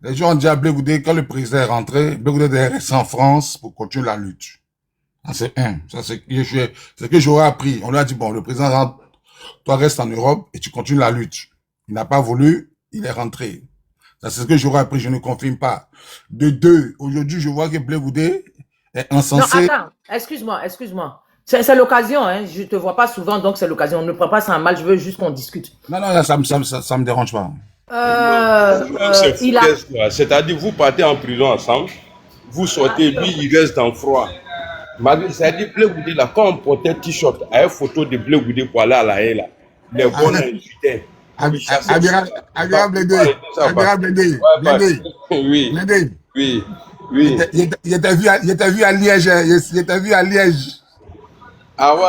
ont dit à Blé Goudé, quand le président est rentré, Blé Goudé est resté en France pour continuer la lutte. Ça, c'est un. Ça, c'est ce que j'aurais appris. On lui a dit, bon, le président rentre, toi restes en Europe et tu continues la lutte. Il n'a pas voulu, il est rentré. Ça, c'est ce que j'aurais appris, je ne confirme pas. De deux, aujourd'hui, je vois que Blé Goudé est insensé. Non, attends, excuse-moi. C'est l'occasion, hein. Je te vois pas souvent, donc c'est l'occasion. Ne prends pas ça en mal, je veux juste qu'on discute. Non, ça me dérange pas. C'est-à-dire, vous partez en prison ensemble, vous sortez, lui, il reste dans le froid. C'est-à-dire, Blé Goudé, là, quand on portait t-shirt avec photo de Blé Goudé pour aller à la haie, là, les bons invités. Agréable Blé. Oui. Il était vu à Liège. Ah ouais,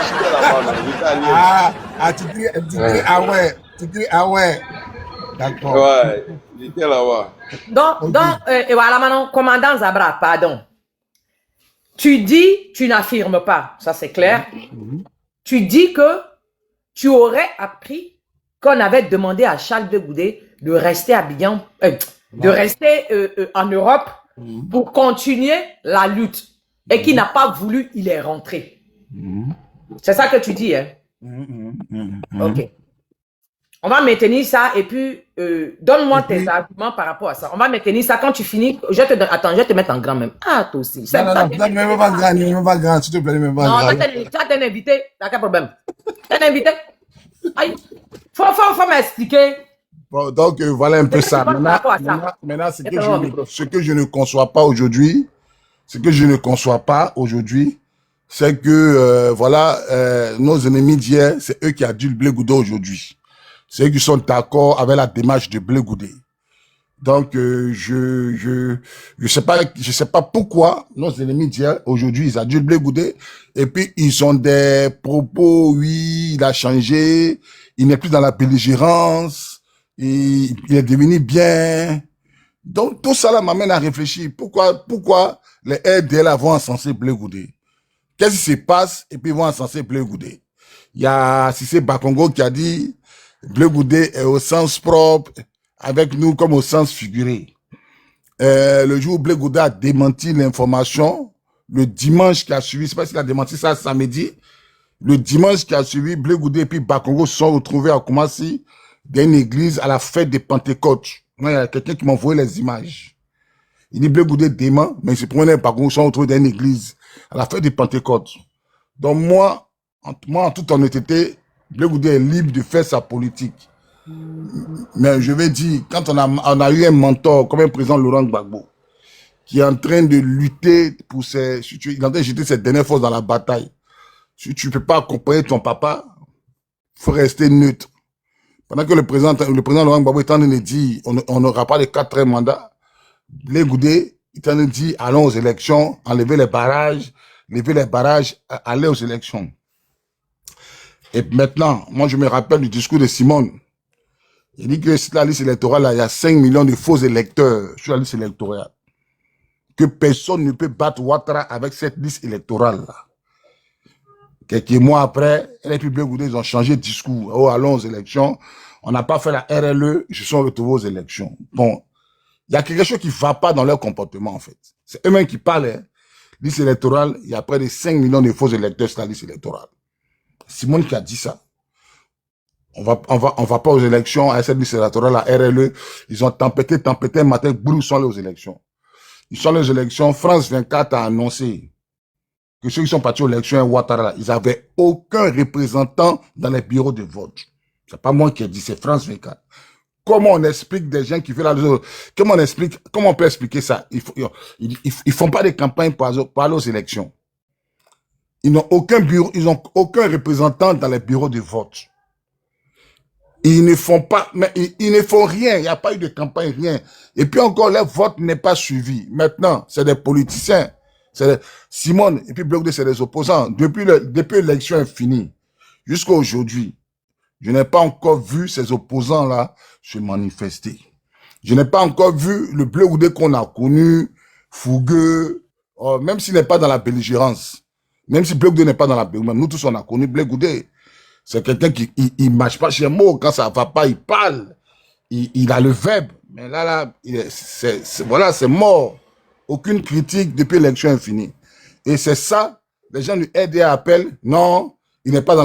j'étais là-bas, j'étais à Liège. Tu dis ah ouais. D'accord. Ouais, j'étais là-bas. Donc, et voilà maintenant, commandant Zabra, pardon. Tu dis, tu n'affirmes pas, ça c'est clair. Tu dis que tu aurais appris qu'on avait demandé à Charles de Goudé de rester à Abidjan, de rester en Europe pour continuer la lutte. Et qu'il n'a pas voulu, il est rentré. C'est ça que tu dis, hein? Ok. On va maintenir ça et puis donne-moi tes arguments par rapport à ça. On va maintenir ça quand tu finis. Attends, je vais te mettre en grand même. Ah, toi aussi. Non, même pas grand, s'il te plaît, même pas grand. Non, tu as un invité, t'as quel problème? T'as un invité? Aïe, faut m'expliquer. Bon, donc voilà un peu ça. Maintenant, ce que je ne conçois pas aujourd'hui, c'est que nos ennemis d'hier, c'est eux qui adulent Blé Goudé aujourd'hui. C'est eux qui sont d'accord avec la démarche de Blé Goudé. Donc je sais pas pourquoi nos ennemis d'hier aujourd'hui ils adulent Blé Goudé et puis ils ont des propos, oui, il a changé, il n'est plus dans la belligérance, il est devenu bien. Donc tout ça là m'amène à réfléchir pourquoi les RDL vont encenser Blé Goudé. Qu'est-ce qui se passe et puis ils vont encenser Blé Goudé. Il y a Cissé Bakongo qui a dit Blé Goudé est au sens propre avec nous comme au sens figuré. Le jour où Blé Goudé a démenti l'information, le dimanche qui a suivi, je ne sais pas s'il a démenti ça samedi, le dimanche qui a suivi, Blé Goudé et puis Bakongo se sont retrouvés à Koumassi dans une église à la fête de Pentecôte. Moi, il y a quelqu'un qui m'a envoyé les images. Il dit Blé Goudé dément, mais il se prenait Bakongo, se sont retrouvés dans une église à la fête de Pentecôte. Donc moi, en toute honnêteté, Blé Goudé est libre de faire sa politique. Mais je vais dire, quand on a eu un mentor comme un président Laurent Gbagbo, qui est en train de lutter pour il est en train de jeter ses dernières forces dans la bataille. Si tu ne peux pas accompagner ton papa, il faut rester neutre. Pendant que le président Laurent Gbagbo est en train de dire, on n'aura pas de 4 mandats, Blé Goudé est en train de dire, allons aux élections, enlever les barrages, aller aux élections. Et maintenant, moi je me rappelle du discours de Simone. Il dit que sur la liste électorale, là, il y a 5 millions de faux électeurs sur la liste électorale. Que personne ne peut battre Ouattara avec cette liste électorale-là. Quelques mois après, les Blé Goudé, ils ont changé de discours. Oh, allons aux élections. On n'a pas fait la RLE, ils se sont retrouvés aux élections. Bon, il y a quelque chose qui ne va pas dans leur comportement, en fait. C'est eux-mêmes qui parlent. Hein. Liste électorale, il y a près de 5 millions de faux électeurs sur la liste électorale. Simone qui a dit ça. On va pas aux élections à cette liste électorale, la RLE. Ils ont tempêté un matin, boum, ils sont allés aux élections. Ils sont allés aux élections. France 24 a annoncé que ceux qui sont partis aux élections à Ouattara, ils avaient aucun représentant dans les bureaux de vote. C'est pas moi qui ai dit, c'est France 24. Comment on explique des gens qui font la... Comment on peut expliquer ça? Ils font pas de campagne pour aller aux élections. Ils n'ont aucun bureau, ils n'ont aucun représentant dans les bureaux de vote. Ils ne font pas, mais ils ne font rien. Il n'y a pas eu de campagne, rien. Et puis encore, leur vote n'est pas suivi. Maintenant, c'est des politiciens. Simone et puis Blé Goudé, c'est des opposants. Depuis l'élection est finie jusqu'à aujourd'hui, je n'ai pas encore vu ces opposants-là se manifester. Je n'ai pas encore vu le Blé Goudé qu'on a connu, fougueux, même s'il n'est pas dans la belligérance. Même si Blé Goudé n'est pas dans la belligérance, nous tous on a connu Blé Goudé. C'est quelqu'un qui il mâche pas ses mots. Quand ça va pas, il parle. Il a le verbe. Mais là, voilà, c'est mort. Aucune critique depuis l'élection est finie. Et c'est ça, les gens du RDA appellent, non, il n'est pas dans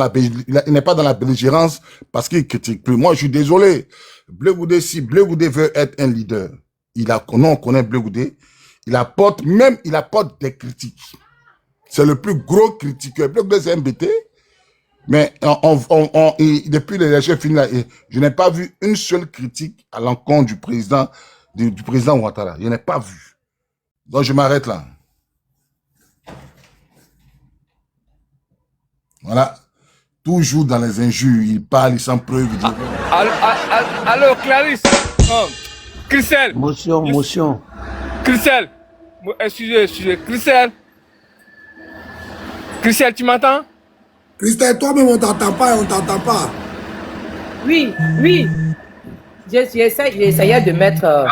la belligérance parce qu'il critique plus. Moi, je suis désolé. Blé Goudé, si Blé Goudé veut être un leader, on connaît Blé Goudé, il apporte des critiques. C'est le plus gros critiqueur. Blé Goudé, c'est MBT. Mais depuis l'élection finie, là, je n'ai pas vu une seule critique à l'encontre du président Ouattara. Je n'ai pas vu. Donc, je m'arrête là. Voilà. Toujours dans les injures. Il parle sans preuve. Alors, Clarisse. Christelle. Motion. Christelle. Excusez. Christelle, tu m'entends? Christelle, toi-même, on t'entend pas. Oui. J'essayais de mettre...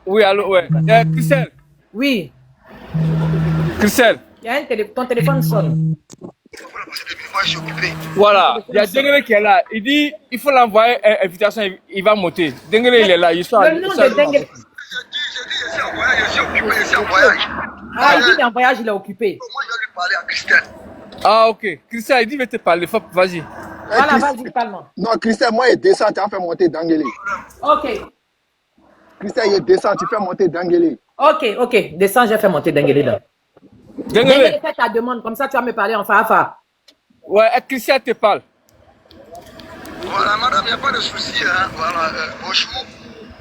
Oui, allô, ouais. Christelle. Oui. Christelle. Ton téléphone sonne. Voilà. Il y a Dengue qui est là. Il dit, il faut l'envoyer une invitation, il va monter. Dengue, il est là. Il sort. Le nom de Dengue... Ah, il dit qu'il est en voyage, il est occupé. Moi, je vais lui parler à Christelle. Ah, ok. Christelle, il dit, je vais te parler. Vas-y. Voilà, vas-y, parle-moi. Non, Christelle, moi, il descend, tu as fait monter Dangele. Ok. Christelle, il descend, tu fais monter Dangele. Ok. Descends, j'ai fait monter Dengue là. Dengue, fais ta demande, comme ça tu vas me parler en fa. Ouais, Christelle te parle. Voilà, madame, il n'y a pas de souci. Hein. Voilà, bonjour.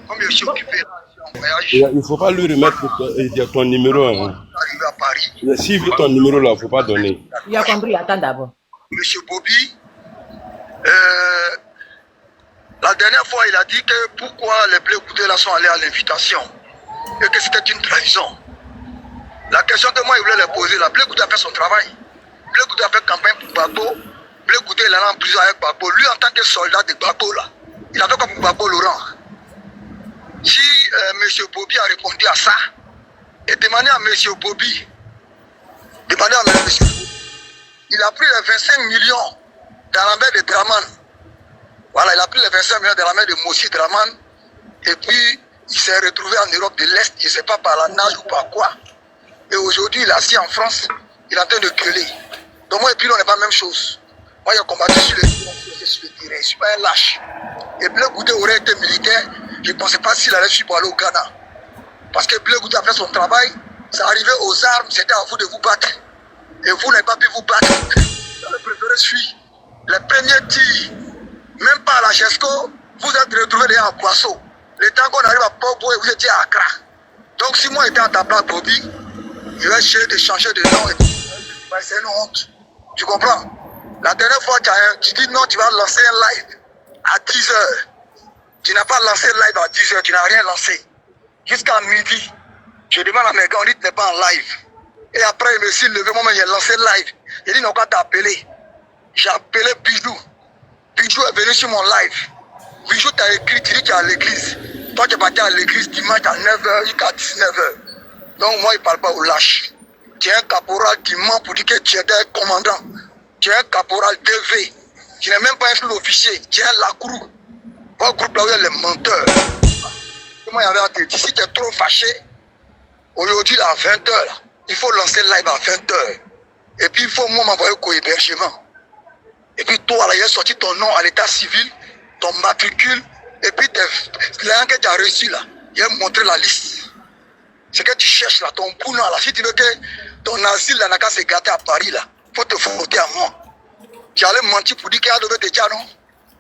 Comme je suis occupé, là, je suis en voyage. Il ne faut pas lui remettre ton numéro. Hein. Arrivé à Paris. S'il veut ton numéro là, il ne faut pas donner. Il a compris, attends d'abord. Monsieur Bobby, la dernière fois, il a dit que pourquoi les Blé Goudé là sont allés à l'invitation et que c'était une trahison. La question que moi, il voulait les poser, là, Blé Goudé a fait son travail. Blé Goudé a fait campagne pour Gbagbo. Blé Goudé, il est en prison avec Gbagbo. Lui, en tant que soldat de Gbagbo, là, il a fait comme Gbagbo Laurent. Si M. Bobby a répondu à ça, et demandé à M. Bobby, il a pris les 25 millions dans la main de Draman. Voilà, il a pris les 25 millions dans la main de Mossi Draman. Et puis, il s'est retrouvé en Europe de l'Est, je ne sais pas par la nage ou par quoi. Et aujourd'hui, il est assis en France, il est en train de gueuler. Donc moi et puis, on n'est pas la même chose. Moi, j'ai combattu sur le terrain, je ne suis pas un lâche. Et Blé Goudé aurait été militaire, je ne pensais pas s'il allait suivre pour aller au Ghana. Parce que Blé Goudé a fait son travail, ça arrivait aux armes, c'était à vous de vous battre. Et vous n'avez pas pu vous battre. Vous avez préféré suivre les premiers tirs. Même pas à la GESCO, vous êtes retrouvés derrière à Boisseau. Le temps qu'on arrive à Port-Boué, vous étiez à Accra. Donc si moi j'étais à ta place, Bobby, je vais essayer de changer de nom. C'est une honte. Tu comprends? La dernière fois, tu dis non, tu vas lancer un live à 10h. Tu n'as pas lancé le live à 10h, tu n'as rien lancé. Jusqu'à midi, je demande à mes gars, on dit que tu n'es pas en live. Et après, il me suis levé, moi, j'ai lancé le live. Il dit, non, quand t'as appelé, j'ai appelé Bijou. Bijou est venu sur mon live. Bijou t'a écrit, tu dis que tu es à l'église. Toi, tu es parti à l'église dimanche à 9h jusqu'à 19h. Donc, moi, il ne parle pas au lâche. Tu es un caporal qui ment pour dire que tu étais un commandant. Tu es un caporal DV. Tu n'es même pas un sous-officier. Tu es un lacrou. Votre groupe là où il y a les menteurs. Moi, il y avait à te dire, si tu es trop fâché, aujourd'hui, à 20h, il faut lancer le live à 20h. Et puis, il faut moi m'envoyer au co-hébergement. Et puis, toi, là, il a sorti ton nom à l'état civil, ton matricule, et puis, l'un que tu as reçu, là, il a montré la liste. Ce que tu cherches, là, ton poulain, là, si tu veux que ton asile, là, n'a qu'à se gâter à Paris, là, il faut te frotter à moi. Tu allais mentir pour dire qu'il y a de déjà, non?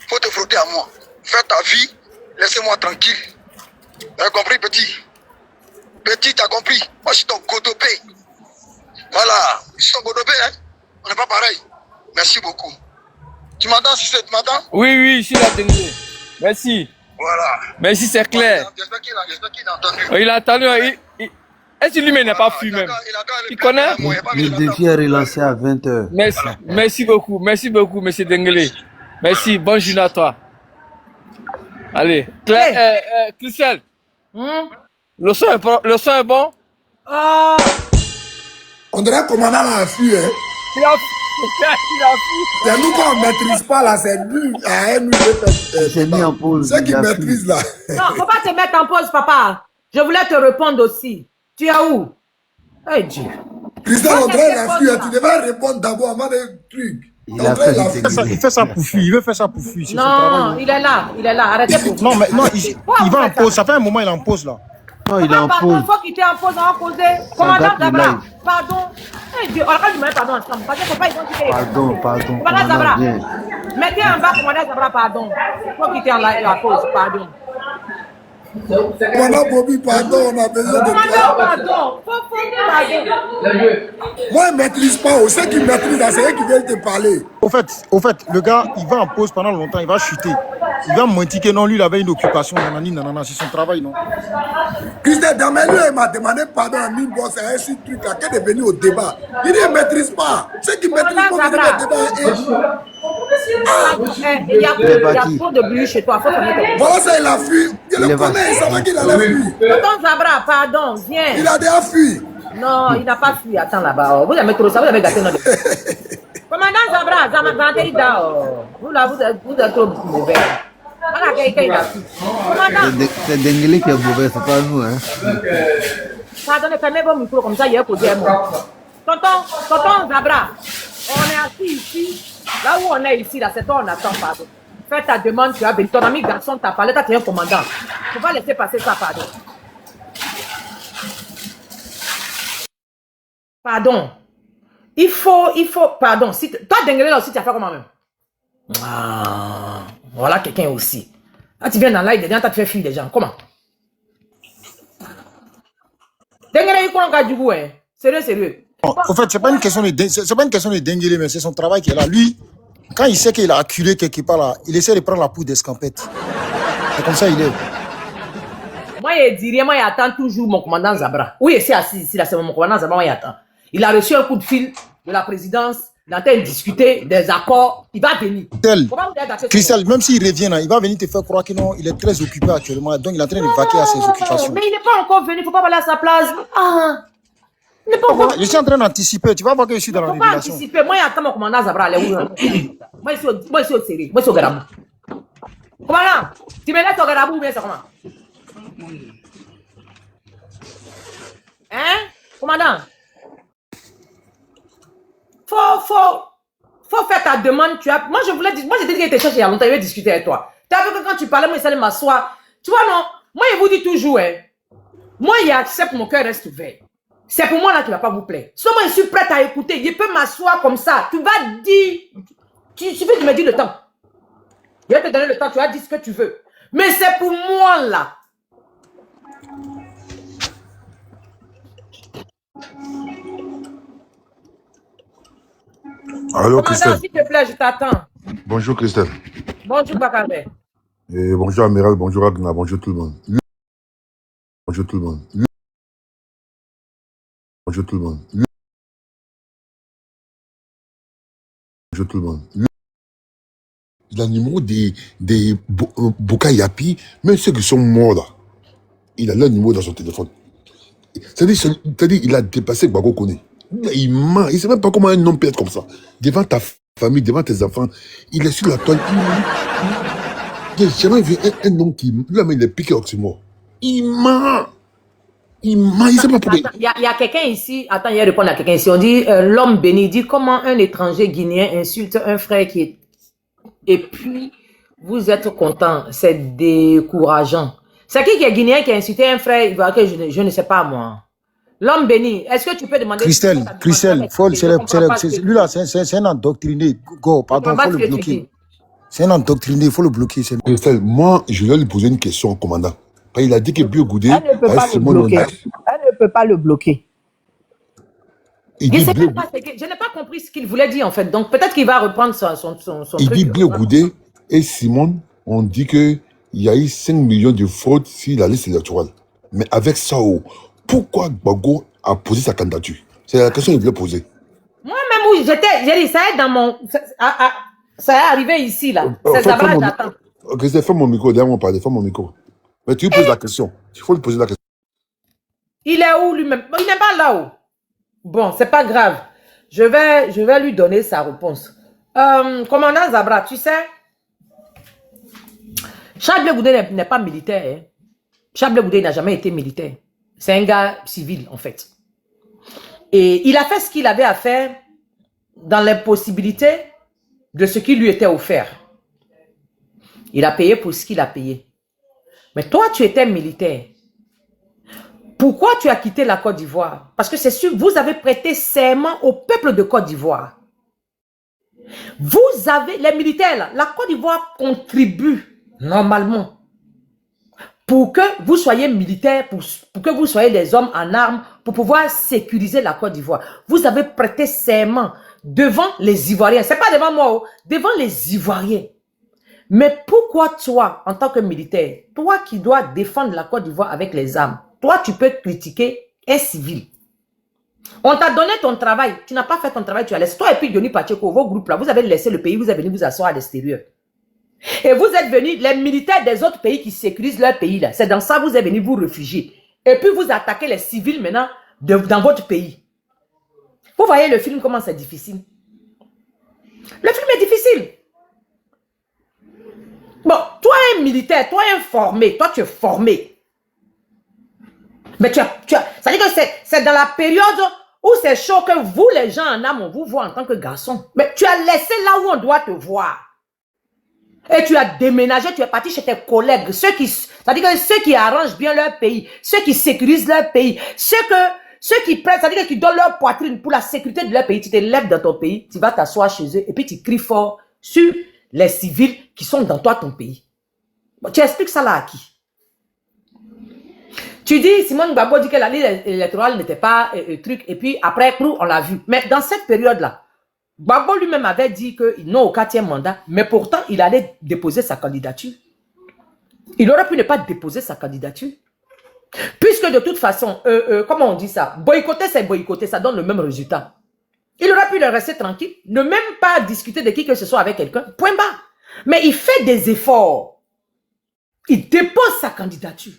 Il faut te frotter à moi. Fais ta vie, laissez-moi tranquille. Tu as compris, petit? Petit, tu as compris? Moi, je suis ton godopé. Voilà, je suis ton godopé, hein? On n'est pas pareil. Merci beaucoup. Tu m'entends, si tu m'entends? Oui, ici, la Dengue. Merci. Voilà. Merci, c'est clair. J'espère qu'il a entendu. Il a entendu. Est-ce que lui-même n'a pas fui même? Il connaît? Le défi est relancé à 20h. Merci beaucoup, monsieur Dengelé. Merci, bonne journée à toi. Allez, Christelle, le son est bon? Ah, On dirait que le commandant a fui. Hein. Il a fui. C'est nous qu'on ne maîtrise pas là, c'est lui à un Il s'est mis en pause. Ceux qui il a fui. maîtrisent là. non, faut pas te mettre en pause, papa. Je voulais te répondre aussi. Tu es où? Eh Dieu. Christelle, on dirait qu'il a fui. Tu devais répondre d'abord avant des trucs. Il a fait le Dengelé. Il fait ça pour fuir, il veut faire ça pour fuir. c'est son Non, travail. il est là. Arrêtez pour Non, mais non, il va en pause. Ça fait un moment il est en pause là. Non, il est en Pardon, pause. faut quitter en pause, on va causer. Commandant date de Zabra, live. pardon. Eh Dieu, on va lui mettre pardon ensemble. Parce qu'il ne faut pas identifier les Pardon. Commandant Commandant, Zabra. viens. Mettez en bas, commandant Zabra, pardon. Faut quitter la pause, pardon. Commandant Bobby, pardon, on a besoin de Commandant, toi. pardon. Faut pardon. Moi, je ne maîtrise pas. Ceux qui maîtrisent, là, c'est eux qui veulent te parler. Au fait, le gars, il va en pause pendant longtemps, il va chuter. Il va mentir que non, lui, il avait une occupation, nanana, c'est son travail, non? Christelle, dans mes lieux, il m'a demandé pardon à mille boss, c'est un seul truc là, qu'elle est venu au débat. Il ne maîtrise pas. Ceux qui maîtrisent pas, ils viennent au débat. Il y a trop de bruit chez toi. Faut te mettre. Voilà ça, il a fui. Je le connais, il savait qu'il allait fuir. Commandant Zabra, pardon, viens. Il a déjà fui. Non, il n'a pas fui. Attends là-bas. Vous avez trop ça, vous avez gâté notre. Commandant Zabra, vous là, vous êtes trop mauvais. Voilà quelqu'un il a fui. Commandant, C'est Dengelé qui est mauvais, c'est pas nous. Hein. pardonnez, fermez vos micros comme ça, il y a posé un mot. Tonton Zabra, on est assis ici. Là où on est ici, là, c'est toi, on attend, pardon. Fais ta demande, tu as venu. Ton ami garçon t'a parlé, toi, tu es un commandant. Il ne faut pas laisser passer ça, pardon. Pardon. Il faut, pardon. Si toi, Dengelé, là aussi, tu as fait comment même? Ah, voilà quelqu'un aussi. Là, tu viens dans live, dedans, tu fais fuir les gens. Comment? Dengelé, il connaît du goût, hein. Sérieux. En fait, c'est pas une question de Dengelé, mais c'est son travail qui est là. Lui, quand il sait qu'il a acculé quelque part là, il essaie de prendre la poudre d'escampette. C'est comme ça il est. Moi, il dit rien, moi, il attend toujours mon commandant Zabra. Oui, c'est assis ici, là, c'est mon commandant Zabra, moi, il attend. Il a reçu un coup de fil de la présidence, il est en train de discuter des accords, il va venir. Christelle, même s'il revient là, il va venir te faire croire que non, il est très occupé actuellement, donc il est en train de vaquer à ses occupations. Mais il n'est pas encore venu, il ne faut pas parler à sa place. Ah, il n'est pas encore venu. Je suis en train d'anticiper, tu vas voir que je suis dans la Il ne faut pas révélation. anticiper. Moi, il attend mon commandant Zabra, allez, où? Moi, je suis au série, moi, je suis au Garabou. Commandant, tu me laisses au Garabou ou bien c'est comment? Hein? Commandant? Faut faire ta demande. Moi, je voulais dire, moi, j'ai dit qu'il était cherché il y a longtemps, il veut discuter avec toi. Tu as vu que quand tu parlais, moi, il allait m'asseoir. Tu vois, non? Moi, je vous dis toujours, hein. Moi, il accepte, mon cœur reste ouvert. C'est pour moi, là, qui ne va pas vous plaire. Seulement, je suis prête à écouter. Je peux m'asseoir comme ça. Tu vas dire, il suffit de me dire le temps. Je vais te donner le temps, tu vas dire ce que tu veux. Mais c'est pour moi, là. Allô, Commandant, Christelle. s'il te plaît, je t'attends. Bonjour, Christelle. Bonjour, Bakabé. Et bonjour, Amiral. Bonjour, Agna. Bonjour, tout le monde. Bonjour, tout le monde. Bonjour, tout le monde. Bonjour, tout le monde. Le numéro des Boka Yapi, même ceux qui sont morts là, il a leur numéro dans son téléphone. C'est-à-dire, il a dépassé Gbagbo Koné. Il ment. Il ne sait même pas comment un homme peut être comme ça. Devant ta famille, devant tes enfants, il est sur la toile. J'ai jamais vu un homme qui... Lui, il est piqué oxymore. Il ment. Il ment. Il ne sait pas pourquoi. Il y a quelqu'un ici. Attends, il y a répondre à quelqu'un ici. On dit, l'homme béni, il dit comment un étranger guinéen insulte un frère qui est... Et puis, vous êtes content. C'est décourageant. C'est qui est guinéen qui a insulté un frère? Je ne sais pas, moi. L'homme béni, est-ce que tu peux demander... Christelle, lui là, c'est un endoctriné. Go, pardon, il faut le bloquer. C'est un endoctriné, il faut le bloquer. Christelle, moi, je vais lui poser une question au commandant. Il a dit que Bio Goudé... Elle ne peut pas le bloquer. Elle ne peut pas le bloquer. Je n'ai pas compris ce qu'il voulait dire, en fait. Donc, peut-être qu'il va reprendre son il truc. dit Bio Goudé et Simone, on dit que il y a eu 5 millions de fraudes sur la liste électorale. Mais avec ça, pourquoi Gbagbo a posé sa candidature? C'est la question qu'il voulait poser. Moi-même, où j'ai dit, ça est dans mon... Ça est arrivé ici, là. C'est Zabra, j'attends. Ok, fais mon micro, derrière parler, fais mon micro. Mais tu lui poses la question. Il faut lui poser la question. Il est où lui-même? Il n'est pas là-haut. Bon, c'est pas grave. Je vais lui donner sa réponse. Commandant Zabra, tu sais, Charles Blé Goudé n'est pas militaire. Hein. Charles Blé Goudé n'a jamais été militaire. C'est un gars civil, en fait. Et il a fait ce qu'il avait à faire dans les possibilités de ce qui lui était offert. Il a payé pour ce qu'il a payé. Mais toi, tu étais militaire. Pourquoi tu as quitté la Côte d'Ivoire? Parce que c'est sûr, vous avez prêté serment au peuple de Côte d'Ivoire. Vous avez, les militaires, là, la Côte d'Ivoire contribue normalement pour que vous soyez militaires, pour que vous soyez des hommes en armes, pour pouvoir sécuriser la Côte d'Ivoire. Vous avez prêté serment devant les Ivoiriens. C'est pas devant moi, devant les Ivoiriens. Mais pourquoi toi, en tant que militaire, toi qui dois défendre la Côte d'Ivoire avec les armes, toi tu peux critiquer un civil? On t'a donné ton travail, tu n'as pas fait ton travail, tu as laissé. Toi et puis Johnny Pacheco, vos groupes là, vous avez laissé le pays, vous avez venu vous asseoir à l'extérieur. Et vous êtes venus, les militaires des autres pays qui sécurisent leur pays là, c'est dans ça que vous êtes venus vous réfugier. Et puis vous attaquez les civils maintenant dans votre pays. Vous voyez le film, comment c'est difficile. Le film est difficile. Bon, toi un militaire, toi un formé, toi tu es formé. Mais ça veut dire que c'est dans la période où c'est chaud que vous, les gens en âme, on vous voit en tant que garçon. Mais tu as laissé là où on doit te voir. Et tu as déménagé, tu es parti chez tes collègues, c'est-à-dire que ceux qui arrangent bien leur pays, ceux qui sécurisent leur pays, ceux qui prennent, c'est-à-dire qu'ils donnent leur poitrine pour la sécurité de leur pays. Tu te lèves dans ton pays, tu vas t'asseoir chez eux et puis tu cries fort sur les civils qui sont dans toi, ton pays. Bon, tu expliques ça là à qui? Tu dis, Simone Gbagbo dit que la liste électorale n'était pas truc, et puis après, on l'a vu. Mais dans cette période-là, Gbagbo lui-même avait dit qu'il n'a au 4e mandat, mais pourtant, il allait déposer sa candidature. Il aurait pu ne pas déposer sa candidature. Puisque de toute façon, comment on dit ça? Boycotter, c'est boycotter, ça donne le même résultat. Il aurait pu le rester tranquille, ne même pas discuter de qui que ce soit avec quelqu'un, point barre. Mais il fait des efforts. Il dépose sa candidature.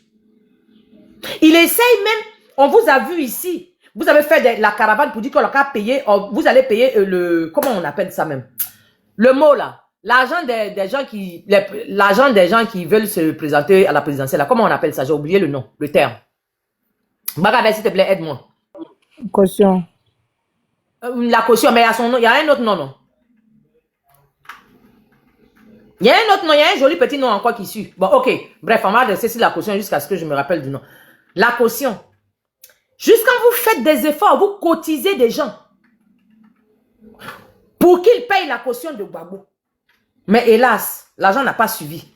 Il essaye même, on vous a vu ici, vous avez fait la caravane pour dire qu'on a payé, vous allez payer comment on appelle ça même? Le mot là, l'argent des gens qui veulent se présenter à la présidentielle, là, comment on appelle ça? J'ai oublié le nom, le terme. Bagabe, s'il te plaît, aide-moi. Caution. La caution, mais il y a son nom, il y a un autre nom, non? Il y a un autre nom, il y a un joli petit nom encore qui suit. Bon, ok. Bref, on va rester sur la caution jusqu'à ce que je me rappelle du nom. La caution. Jusqu'à vous faites des efforts, vous cotisez des gens pour qu'ils payent la caution de Gbagbo. Mais hélas, l'argent n'a pas suivi.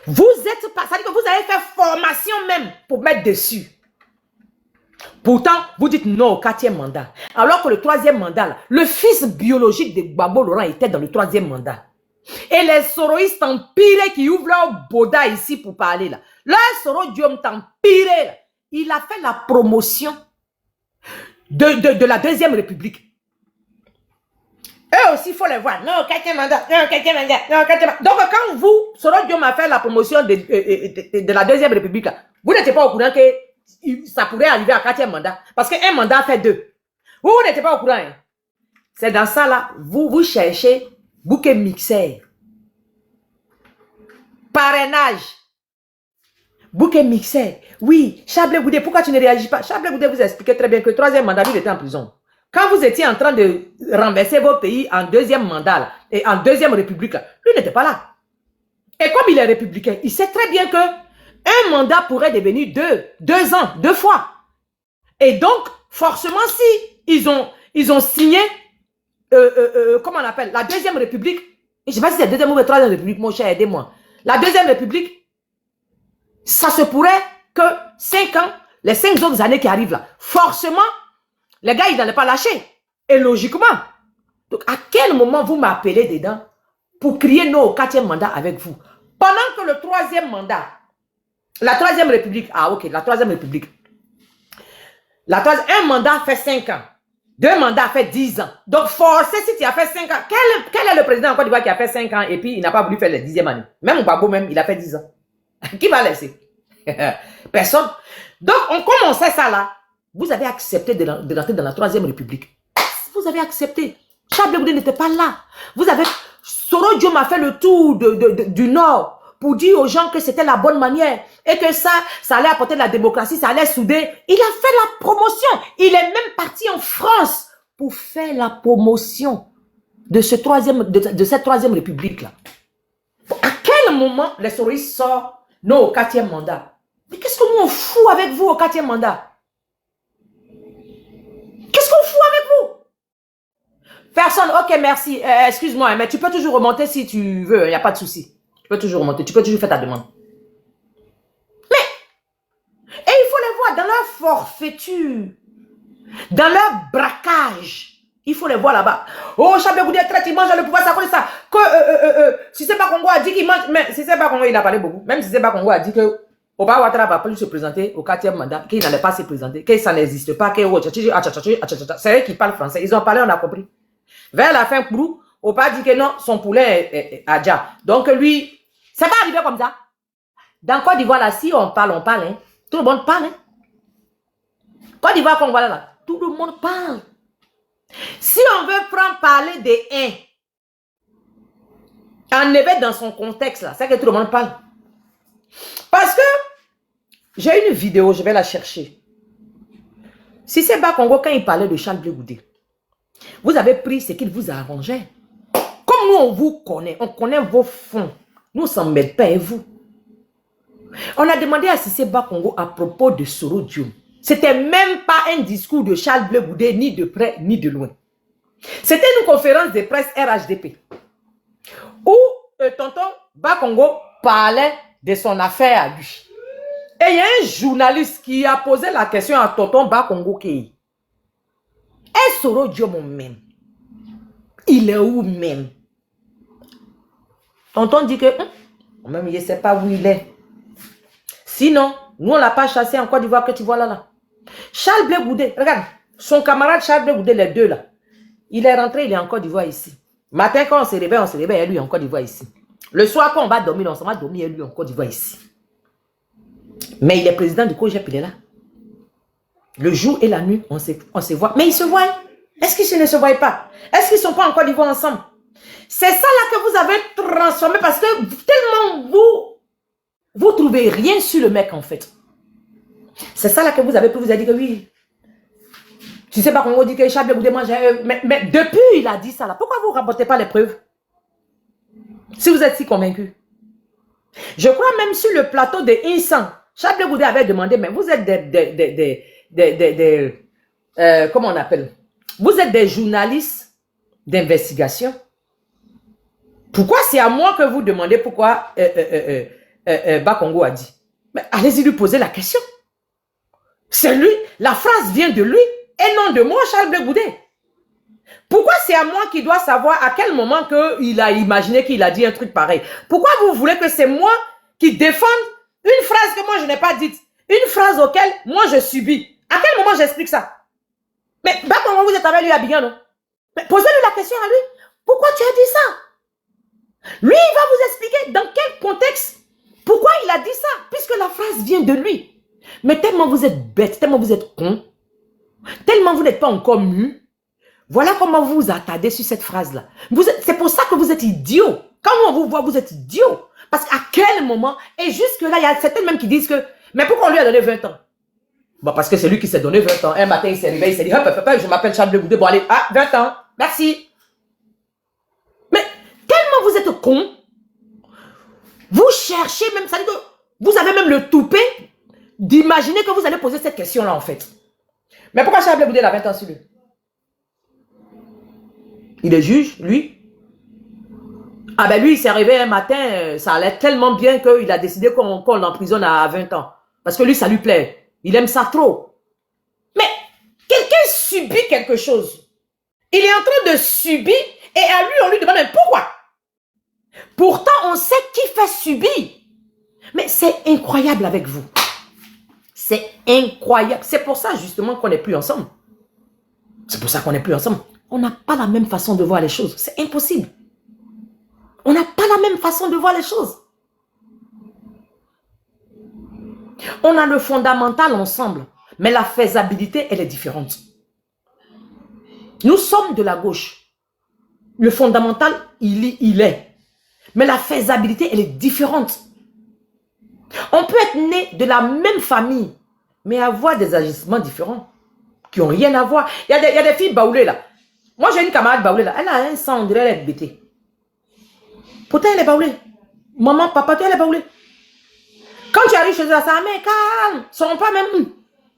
Vous êtes pas, c'est-à-dire que vous avez fait formation même pour mettre dessus. Pourtant, vous dites non au 4e mandat. Alors que le 3e mandat, là, le fils biologique de Gbagbo Laurent était dans le 3e mandat. Et les soroïstes empirés qui ouvrent leur boda ici pour parler là. Leur soro Diom empiré là. Il a fait la promotion de la 2e République. Eux aussi, il faut les voir. Non, 4e mandat, non, 4e mandat, non, 4e mandat. Donc, quand vous, Soro Diom a fait la promotion de la 2e République, là, vous n'étiez pas au courant que ça pourrait arriver à 4e mandat. Parce qu'un mandat fait 2. Vous n'étiez pas au courant. Hein? C'est dans ça là, vous cherchez bouquet mixeur. Parrainage. Bouquet mixeur. Oui, Chablé Goudé, pourquoi tu ne réagis pas? Chablé Goudé vous expliquait très bien que le 3e mandat, il était en prison. Quand vous étiez en train de renverser vos pays en 2e mandat là, et en 2e République, là, lui n'était pas là. Et comme il est républicain, il sait très bien que un mandat pourrait devenir 2 ans, 2 fois. Et donc, forcément, si ils ont signé, comment on appelle, la 2e République, je ne sais pas si c'est la 2e ou la 3e République, mon cher, aidez-moi. La 2e République, ça se pourrait que 5 ans, les 5 autres années qui arrivent là, forcément, les gars, ils n'allaient pas lâcher. Et logiquement. Donc, à quel moment vous m'appelez dedans pour crier non au 4e mandat avec vous? Pendant que le troisième mandat, la troisième république, ah ok, la troisième république, un mandat fait 5 ans. 2 mandats fait 10 ans. Donc, forcé, si tu as fait 5 ans, quel est le président en Côte d'Ivoire qui a fait 5 ans et puis il n'a pas voulu faire la 10e année? Même Gbagbo, même, il a fait 10 ans. Qui va laisser? Personne. Donc, on commençait ça là. Vous avez accepté de rentrer dans la troisième république. Vous avez accepté. Charles Blé Goudé n'était pas là. Vous avez... Soro Diom a fait le tour du Nord pour dire aux gens que c'était la bonne manière et que ça allait apporter de la démocratie, ça allait souder. Il a fait la promotion. Il est même parti en France pour faire la promotion de cette troisième république-là. À quel moment les soroistes sortent non au 4e mandat? Mais qu'est-ce que nous on fout avec vous au 4e mandat? Qu'est-ce qu'on fout avec vous? Personne, ok, merci. Excuse-moi, mais tu peux toujours remonter si tu veux, il n'y a pas de souci. Tu peux toujours remonter, tu peux toujours faire ta demande. Mais, et il faut les voir dans leur forfaiture, dans leur braquage. Il faut les voir là-bas. Oh, Charles Blé Goudé traite, il mange le pouvoir, ça connaît ça. Que, si c'est pas Congo a dit qu'il mange, mais si c'est pas Congo, il a parlé beaucoup. Même si c'est pas Congo a dit que Oba Ouattara va plus se présenter au 4e mandat, qu'il n'allait pas se présenter, que ça n'existe pas, que c'est eux qui parlent français. Ils ont parlé, on a compris. Vers la fin, Oba dit que non, son poulet est Adja. Donc lui, c'est pas arrivé comme ça. Dans Côte d'Ivoire, là, si on parle, hein. Tout le monde parle, hein. Côte d'Ivoire, qu'on voit là, tout le monde parle. Si on veut prendre parler des uns, en effet, dans son contexte, là, c'est que tout le monde parle. Parce que j'ai une vidéo, je vais la chercher. Si c'est pas Congo, quand il parlait de Charles Blé Goudé, vous avez pris ce qu'il vous a arrangé. Comme nous, on vous connaît, on connaît vos fonds. Nous ne s'en mêlons pas, et vous. On a demandé à Cissé Congo à propos de Soro Diom. C'était même pas un discours de Charles Blé Goudé, ni de près, ni de loin. C'était une conférence de presse RHDP. Où tonton Bakongo parlait de son affaire à lui. Et il y a un journaliste qui a posé la question à tonton Bakongo qui est Soro Diom même. Il est où même? Tonton dit que même il ne sait pas où il est. Sinon, nous on ne l'a pas chassé en Côte d'Ivoire que tu vois là. Charles Blé Goudé, regarde, son camarade Charles Blé Goudé, les deux là. Il est rentré, il est en Côte d'Ivoire ici. Matin quand on se réveille, et lui en Côte d'Ivoire ici. Le soir quand on va dormir, on va dormir et lui en Côte d'Ivoire ici. Mais il est président du COJEP, il est là. Le jour et la nuit, on se voit. Mais ils se voient. Est-ce qu'ils ne se voient pas? Est-ce qu'ils ne sont pas en Côte d'Ivoire ensemble? C'est ça là que vous avez transformé parce que tellement vous trouvez rien sur le mec en fait. C'est ça là que vous avez pu vous avez dit que oui. Tu sais pas qu'on vous dit que Charles Blé Goudé mange. Mais depuis il a dit ça là, pourquoi vous ne rapportez pas les preuves? Si vous êtes si convaincus. Je crois même sur le plateau de Insan, Charles Blé Goudé avait demandé, mais vous êtes comment on appelle? Vous êtes des journalistes d'investigation. Pourquoi c'est à moi que vous demandez pourquoi Bakongo a dit? Mais allez-y lui poser la question. C'est lui, la phrase vient de lui et non de moi, Charles Blé Goudé. Pourquoi c'est à moi qui dois savoir à quel moment il a imaginé qu'il a dit un truc pareil? Pourquoi vous voulez que c'est moi qui défende une phrase que moi je n'ai pas dite? Une phrase auquel moi je subis. À quel moment j'explique ça? Mais Bakongo, vous êtes avec lui à Abidjan, non? Mais posez-lui la question à lui. Pourquoi tu as dit ça? Lui, il va vous expliquer dans quel contexte, pourquoi il a dit ça, puisque la phrase vient de lui. Mais tellement vous êtes bête, tellement vous êtes con, tellement vous n'êtes pas encore mu, voilà comment vous vous attardez sur cette phrase-là. C'est pour ça que vous êtes idiot. Quand on vous voit, vous êtes idiot. Parce qu'à quel moment, et jusque-là, il y a certains même qui disent que, mais pourquoi on lui a donné 20 ans? Bon, parce que c'est lui qui s'est donné 20 ans. Un matin, il s'est réveillé, il s'est dit, hop, je m'appelle Charles Blé Goudé, bon allez, 20 ans, merci. Tellement vous êtes con, vous cherchez même, ça dit que vous avez même le toupet d'imaginer que vous allez poser cette question-là en fait. Mais pourquoi Charles Blé Goudé a 20 ans sur lui? Il est juge, lui. Ah ben lui, il s'est réveillé un matin, ça allait tellement bien qu'il a décidé qu'on l'emprisonne à 20 ans. Parce que lui, ça lui plaît. Il aime ça trop. Mais quelqu'un subit quelque chose. Il est en train de subir et à lui, on lui demande pourquoi? Pourtant, on sait qui fait subir. Mais c'est incroyable avec vous. C'est incroyable. C'est pour ça justement qu'on n'est plus ensemble. C'est pour ça qu'on n'est plus ensemble. On n'a pas la même façon de voir les choses. C'est impossible. On n'a pas la même façon de voir les choses. On a le fondamental ensemble, mais la faisabilité, elle est différente. Nous sommes de la gauche. Le fondamental, il est. Mais la faisabilité, elle est différente. On peut être né de la même famille, mais avoir des agissements différents qui n'ont rien à voir. Il y a des filles baoulées là. Moi, j'ai une camarade baoulée là. Elle a un sang, on dirait elle est bêtée. Pourtant, elle est baoulée. Maman, papa, tu es baoulée. Quand tu arrives chez elle, ça mais calme. Ils ne sont pas même.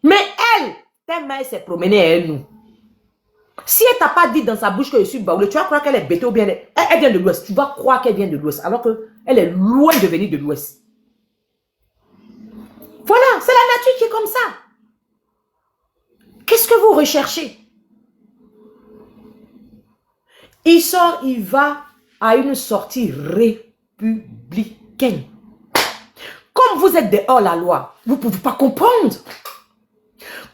Mais elle, tellement elle s'est promenée à elle, nous. Si elle t'a pas dit dans sa bouche que je suis baoulée, tu vas croire qu'elle est bêtée ou bien elle vient de l'Ouest. Tu vas croire qu'elle vient de l'Ouest, alors qu'elle est loin de venir de l'Ouest. Voilà, c'est la nature qui est comme ça. Qu'est-ce que vous recherchez? Il sort, il va à une sortie républicaine. Comme vous êtes des hors-la-loi, vous ne pouvez pas comprendre.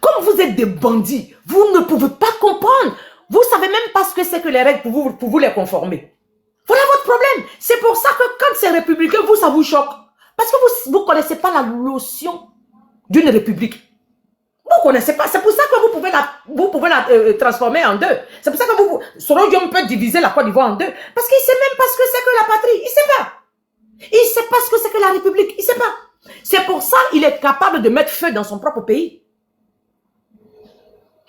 Comme vous êtes des bandits, vous ne pouvez pas comprendre. Vous ne savez même pas ce que c'est que les règles pour vous les conformer. Voilà votre problème. C'est pour ça que quand c'est républicain, vous, ça vous choque. Parce que vous ne connaissez pas la notion d'une république. Vous ne connaissez pas. C'est pour ça que vous pouvez la transformer en deux. C'est pour ça que Soro Diom peut diviser la Côte d'Ivoire en deux. Parce qu'il ne sait même pas ce que c'est que la patrie. Il ne sait pas. Il ne sait pas ce que c'est que la république. Il ne sait pas. C'est pour ça qu'il est capable de mettre feu dans son propre pays.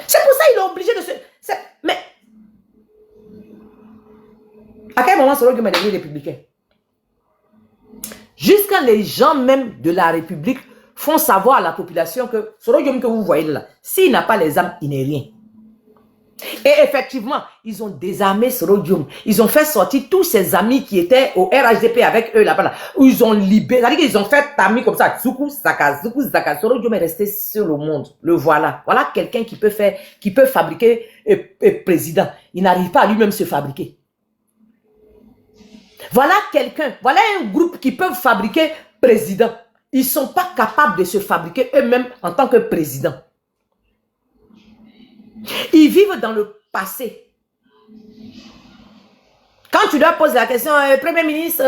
C'est pour ça qu'il est obligé de se... Mais... à quel moment Soro Diom est devenu républicain? Jusqu'à les gens même de la République font savoir à la population que Soro Diom que vous voyez là, s'il n'a pas les armes, il n'est rien. Et effectivement, ils ont désarmé Soro Diom. Ils ont fait sortir tous ses amis qui étaient au RHDP avec eux là-bas. Là, où ils ont libéré, c'est-à-dire qu'ils ont fait tamis comme ça. Zoukou, Zaka. Soro Diom est resté seul au monde. Le voilà. Voilà quelqu'un qui peut fabriquer président. Il n'arrive pas à lui-même se fabriquer. Voilà quelqu'un, voilà un groupe qui peut fabriquer président. Ils ne sont pas capables de se fabriquer eux-mêmes en tant que président. Ils vivent dans le passé. Quand tu leur poses la question, Premier ministre,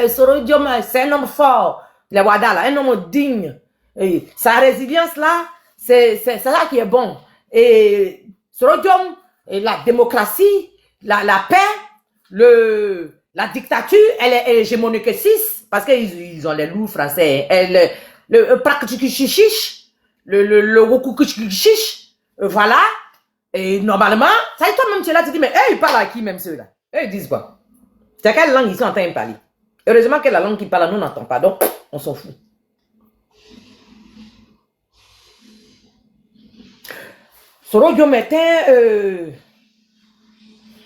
Soro Diom, c'est un homme fort, le Wada, là, un homme digne. Et sa résilience là, c'est ça qui est bon. Et Soro Diom, la démocratie, la paix, la dictature, elle est hégémonique 6, parce qu'ils ont les loups français. Le praktikichichiche, le wokukichichiche, voilà. Et normalement, ça y est, toi-même, tu es là, tu dis, mais ils parlent à qui même ceux-là? Ils disent quoi? C'est quelle langue ils sont en train de parler? Heureusement que la langue qu'ils parlent, nous n'entendons pas, donc on s'en fout. Soro Diom était...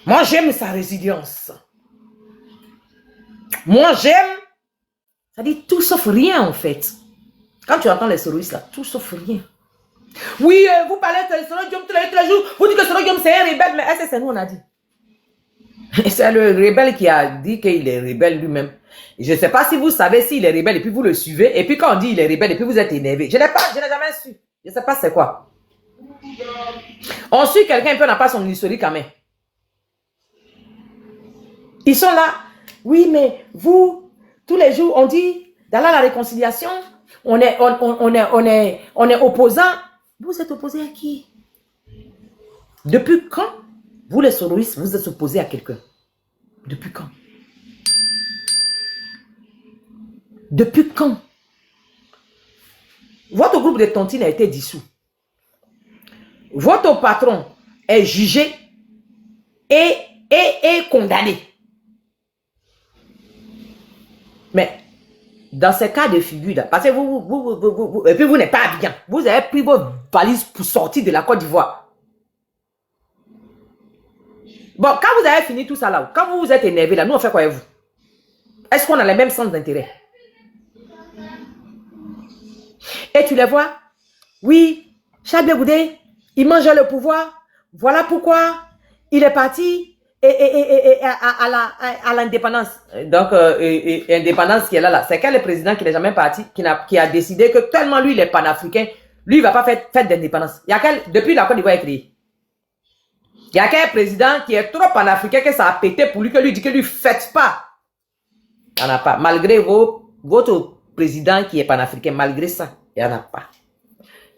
moi, j'aime sa résilience. Moi, j'aime, ça dit tout sauf rien, en fait. Quand tu entends les soroistes, là, tout sauf rien. Oui, vous parlez de Soro Diom tous les jours, vous dites que Soro Diom, c'est un rebelle, mais c'est nous, on a dit. C'est le rebelle qui a dit qu'il est rebelle lui-même. Je ne sais pas si vous savez s'il est rebelle, et puis vous le suivez, et puis quand on dit il est rebelle, et puis vous êtes énervé. Je n'ai jamais su. Je ne sais pas c'est quoi. On suit quelqu'un, et puis on n'a pas son historique quand même. Ils sont là. Oui, mais vous, tous les jours, on dit, dans la réconciliation, on est opposants. Vous êtes opposés à qui? Depuis quand, vous les soroistes, vous êtes opposés à quelqu'un? Depuis quand? Depuis quand? Votre groupe de tontines a été dissous. Votre patron est jugé et condamné. Mais, dans ces cas de figure, là, parce que et puis vous n'êtes pas bien. Vous avez pris vos valises pour sortir de la Côte d'Ivoire. Bon, quand vous avez fini tout ça là, quand vous vous êtes énervé là, nous on fait quoi avec vous? Est-ce qu'on a les mêmes sens d'intérêt? Et tu les vois? Oui, Charles Blé Goudé, il mangeait le pouvoir. Voilà pourquoi il est parti. à l'indépendance. Donc, indépendance qui est là. C'est quel président qui n'est jamais parti, qui a décidé que tellement lui, il est panafricain, lui, il ne va pas faire fête d'indépendance. Depuis la Côte d'Ivoire est créée. Il y a quel président qui est trop panafricain que ça a pété pour lui, que lui dit que lui ne fête pas. Il n'y en a pas. Malgré votre président qui est panafricain, malgré ça, il n'y en a pas.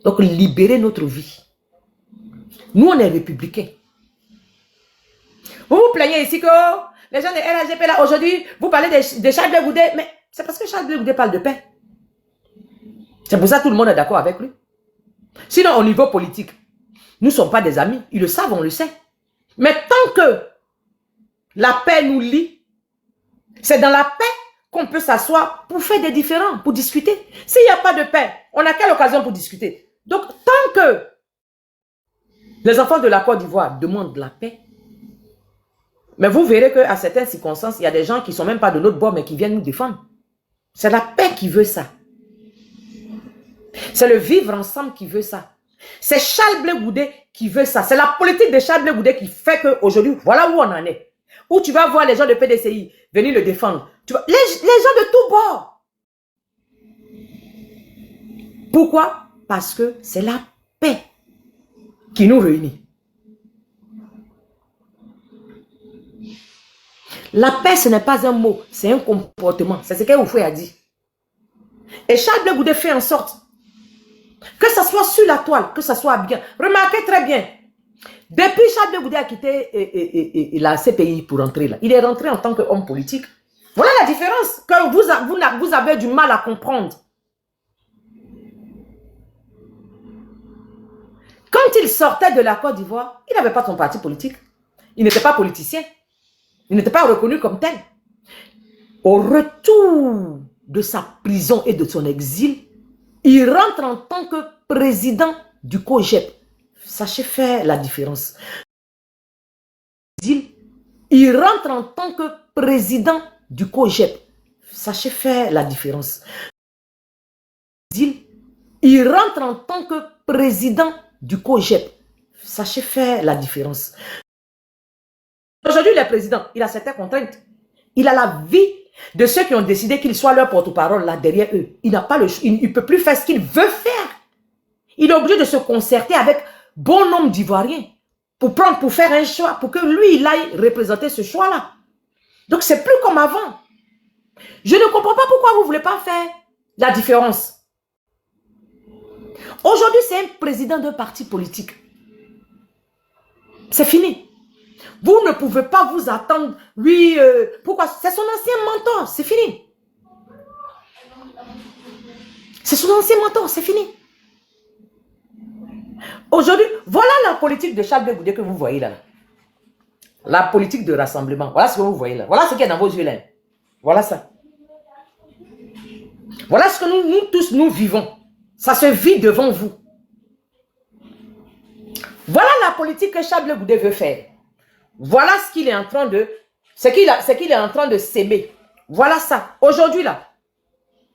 Donc, libérez notre vie. Nous, on est républicains. Vous vous plaignez ici que les gens de LHGP là, aujourd'hui, vous parlez de Charles Blé Goudé, mais c'est parce que Charles Blé Goudé parle de paix. C'est pour ça que tout le monde est d'accord avec lui. Sinon, au niveau politique, nous ne sommes pas des amis. Ils le savent, on le sait. Mais tant que la paix nous lie, c'est dans la paix qu'on peut s'asseoir pour faire des différends, pour discuter. S'il n'y a pas de paix, on n'a quelle occasion pour discuter? Donc, tant que les enfants de la Côte d'Ivoire demandent la paix, mais vous verrez qu'à certaines circonstances, il y a des gens qui ne sont même pas de notre bord, mais qui viennent nous défendre. C'est la paix qui veut ça. C'est le vivre ensemble qui veut ça. C'est Charles Blé Goudé qui veut ça. C'est la politique de Charles Blé Goudé qui fait qu'aujourd'hui, voilà où on en est. Où tu vas voir les gens de PDCI venir le défendre. Les gens de tous bords. Pourquoi? Parce que c'est la paix qui nous réunit. La paix, ce n'est pas un mot, c'est un comportement. C'est ce qu'Oufoué a dit. Et Charles Blé Goudé fait en sorte que ça soit sur la toile, que ça soit bien. Remarquez très bien. Depuis Charles Blé Goudé a quitté la CPI pour entrer là, il est rentré en tant qu'homme politique. Voilà la différence que vous avez du mal à comprendre. Quand il sortait de la Côte d'Ivoire, il n'avait pas son parti politique. Il n'était pas politicien. Il n'était pas reconnu comme tel. Au retour de sa prison et de son exil, il rentre en tant que président du COGEP. Sachez faire la différence. Il rentre en tant que président du COGEP. Sachez faire la différence. Il rentre en tant que président du COGEP. Sachez faire la différence. Aujourd'hui, le président, il a certaines contraintes. Il a la vie de ceux qui ont décidé qu'il soit leur porte-parole là derrière eux. Il n'a pas il ne peut plus faire ce qu'il veut faire. Il est obligé de se concerter avec bon nombre d'Ivoiriens pour faire un choix, pour que lui, il aille représenter ce choix-là. Donc, c'est plus comme avant. Je ne comprends pas pourquoi vous ne voulez pas faire la différence. Aujourd'hui, c'est un président d'un parti politique. C'est fini. Vous ne pouvez pas vous attendre. Oui, pourquoi? C'est son ancien mentor, c'est fini. C'est son ancien mentor, c'est fini. Aujourd'hui, voilà la politique de Charles Blé Goudé que vous voyez là. La politique de rassemblement. Voilà ce que vous voyez là. Voilà ce qui est dans vos yeux là. Voilà ça. Voilà ce que nous tous, nous vivons. Ça se vit devant vous. Voilà la politique que Charles Blé Goudé veut faire. Voilà ce qu'il est en train de... C'est qu'il est en train de s'aimer. Voilà ça. Aujourd'hui là,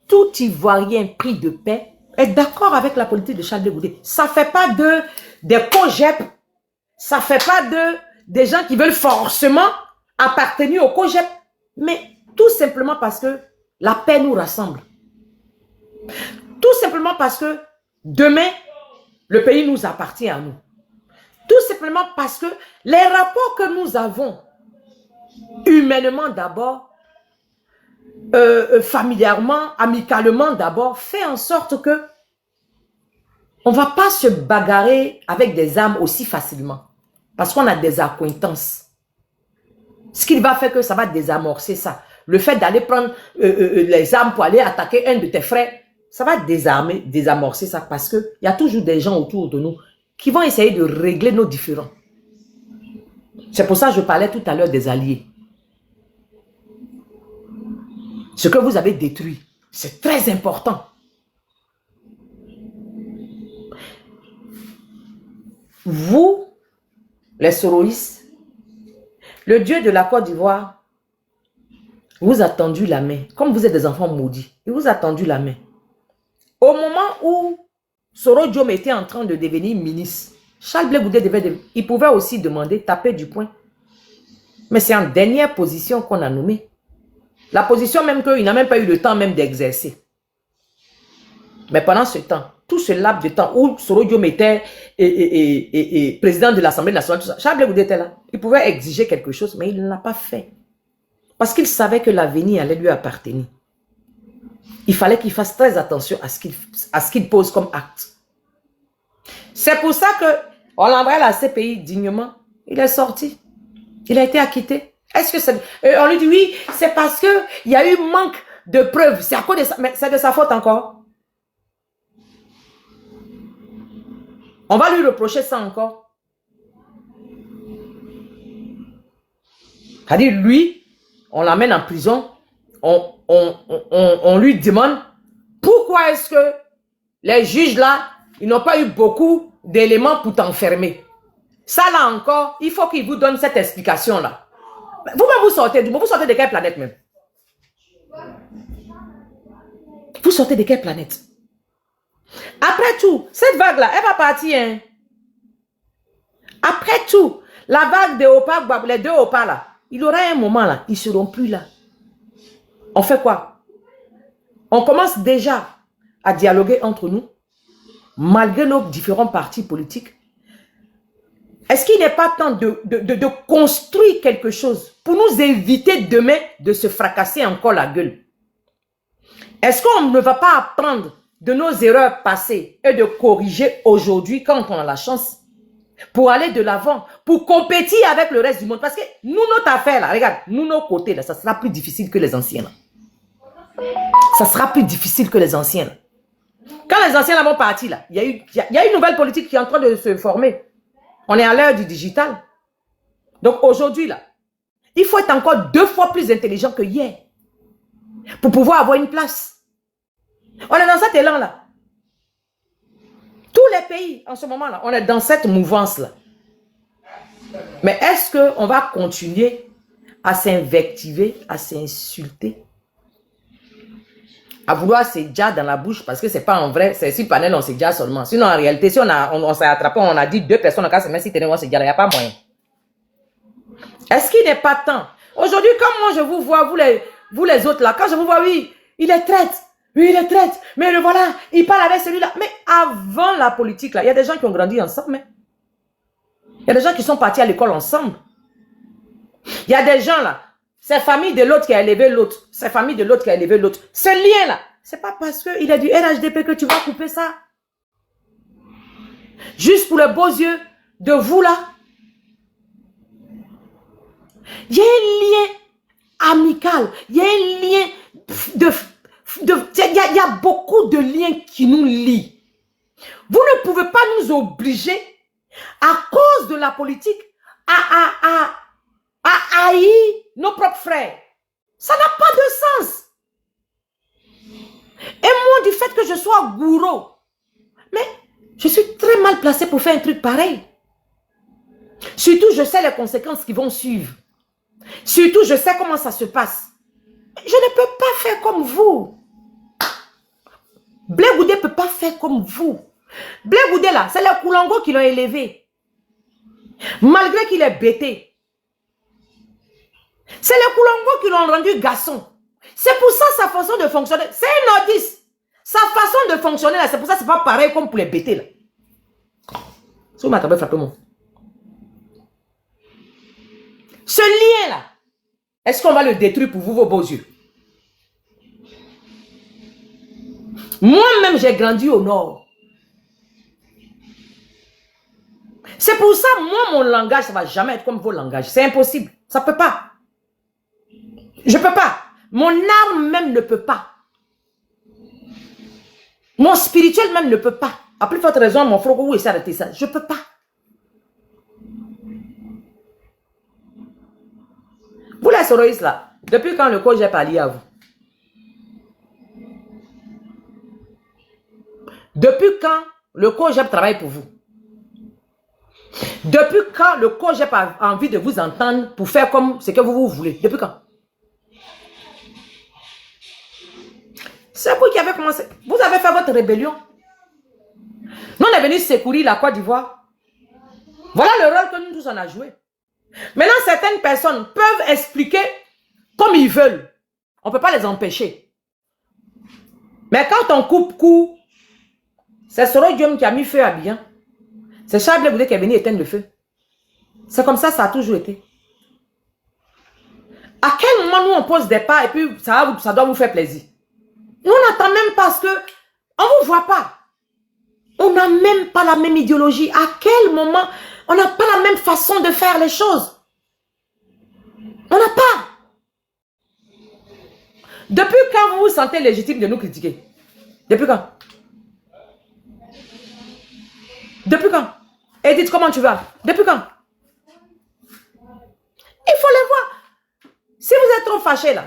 tout Ivoirien pris de paix est d'accord avec la politique de Charles Blé Goudé. Ça ne fait pas des COGEP. Ça ne fait pas des gens qui veulent forcément appartenir au COGEP. Mais tout simplement parce que la paix nous rassemble. Tout simplement parce que demain, le pays nous appartient à nous. Tout simplement parce que les rapports que nous avons, humainement d'abord, familièrement, amicalement d'abord, fait en sorte que on ne va pas se bagarrer avec des armes aussi facilement. Parce qu'on a des accointances. Ce qui va faire que ça va désamorcer ça. Le fait d'aller prendre les armes pour aller attaquer un de tes frères, ça va désamorcer ça parce qu'il y a toujours des gens autour de nous qui vont essayer de régler nos différends. C'est pour ça que je parlais tout à l'heure des alliés. Ce que vous avez détruit, c'est très important. Vous, les soroïstes, le Dieu de la Côte d'Ivoire vous a tendu la main. Comme vous êtes des enfants maudits, il vous a tendu la main. Au moment où Soro Diom était en train de devenir ministre, Charles Blé Goudé il pouvait aussi demander, taper du poing. Mais c'est en dernière position qu'on a nommé. La position même qu'il n'a même pas eu le temps même d'exercer. Mais pendant ce temps, tout ce laps de temps où Soro Diom était président de l'Assemblée nationale, tout ça, Charles Blé Goudé était là. Il pouvait exiger quelque chose, mais il ne l'a pas fait. Parce qu'il savait que l'avenir allait lui appartenir. Il fallait qu'il fasse très attention à ce qu'il pose comme acte. C'est pour ça qu'on l'a envoyé à la CPI dignement. Il est sorti. Il a été acquitté. Est-ce que c'est... on lui dit oui, c'est parce qu'il y a eu manque de preuves. C'est à cause de ça. Mais c'est de sa faute encore. On va lui reprocher ça encore. C'est-à-dire, lui, on l'amène en prison. On lui demande pourquoi est-ce que les juges là, ils n'ont pas eu beaucoup d'éléments pour t'enfermer. Ça là encore, il faut qu'il vous donne cette explication là. Vous-même vous sortez d'où? Vous sortez de quelle planète même? Vous sortez de quelle planète? Après tout, cette vague là, elle va partir. Hein? Après tout, la vague de Opa, les deux Opa là, il aura un moment là, ils ne seront plus là. On fait quoi? On commence déjà à dialoguer entre nous, malgré nos différents partis politiques. Est-ce qu'il n'est pas temps de construire quelque chose pour nous éviter demain de se fracasser encore la gueule? Est-ce qu'on ne va pas apprendre de nos erreurs passées et de corriger aujourd'hui quand on a la chance pour aller de l'avant, pour compétir avec le reste du monde? Parce que nous, notre affaire là, regarde, nous, nos côtés là, ça sera plus difficile que les anciens là. Ça sera plus difficile que les anciens. Quand les anciens là vont partir là, il y a une nouvelle politique qui est en train de se former. On est à l'heure du digital. Donc aujourd'hui là, il faut être encore 2 fois plus intelligent que hier pour pouvoir avoir une place. On est dans cet élan là. Tous les pays en ce moment là, on est dans cette mouvance là. Mais est-ce qu'on va continuer à s'invectiver, à s'insulter, à vouloir se dire dans la bouche parce que c'est pas en vrai, c'est sur panel on se dit seulement. Sinon en réalité, si on s'est attrapé, on a dit 2 personnes en cas, même si on se dit, il n'y a pas moyen. Est-ce qu'il n'est pas temps? Aujourd'hui, comme moi je vous vois, vous les autres là, quand je vous vois, oui, il est traite. Oui, il est traite. Mais le voilà, il parle avec celui-là. Mais avant la politique là, il y a des gens qui ont grandi ensemble. Il y a des gens qui sont partis à l'école ensemble. Il y a des gens là, c'est famille de l'autre qui a élevé l'autre. C'est famille de l'autre qui a élevé l'autre. Ce lien là, c'est pas parce qu'il est du RHDP que tu vas couper ça. Juste pour les beaux yeux de vous là. Il y a un lien amical. Il y a un lien il y a beaucoup de liens qui nous lient. Vous ne pouvez pas nous obliger à cause de la politique à haïr nos propres frères. Ça n'a pas de sens. Et moi, du fait que je sois gourou, mais je suis très mal placée pour faire un truc pareil. Surtout, je sais les conséquences qui vont suivre. Surtout, je sais comment ça se passe. Je ne peux pas faire comme vous. Blé Goudé ne peut pas faire comme vous. Blé Goudé là, c'est les Koulango qui l'ont élevé. Malgré qu'il est bêté. C'est les Koulango qui l'ont rendu garçon. C'est pour ça sa façon de fonctionner. C'est un nordiste. Sa façon de fonctionner là, c'est pour ça que c'est pas pareil comme pour les bêtés là. Si vous m'attendez, frappez-moi. Ce lien là, est-ce qu'on va le détruire pour vous, vos beaux yeux? Moi-même, j'ai grandi au nord. C'est pour ça, moi, mon langage, ça ne va jamais être comme vos langages. C'est impossible. Ça ne peut pas. Je ne peux pas. Mon âme même ne peut pas. Mon spirituel même ne peut pas. À plus forte raison, mon frère, où est-ce arrêter ça? Je ne peux pas. Vous les soroïstes là, depuis quand le coach j'ai parlé à vous? Depuis quand le COGEP travaille pour vous? Depuis quand le COGEP a envie de vous entendre pour faire comme ce que vous voulez? Depuis quand? C'est vous qui avez commencé. Vous avez fait votre rébellion. Nous, on est venus secourir la Côte d'Ivoire. Voilà le rôle que nous tous on a joué. Maintenant, certaines personnes peuvent expliquer comme ils veulent. On ne peut pas les empêcher. Mais quand on coupe court, c'est Soro Diom qui a mis feu à bien. C'est Charles Blé Goudé qui est venu éteindre le feu. C'est comme ça a toujours été. À quel moment nous on pose des pas et puis ça doit vous faire plaisir? Nous on n'attend même pas parce que on ne vous voit pas. On n'a même pas la même idéologie. À quel moment on n'a pas la même façon de faire les choses? On n'a pas. Depuis quand vous vous sentez légitime de nous critiquer? Depuis quand? Depuis quand? Edith, comment tu vas? Depuis quand? Il faut les voir. Si vous êtes trop fâché là,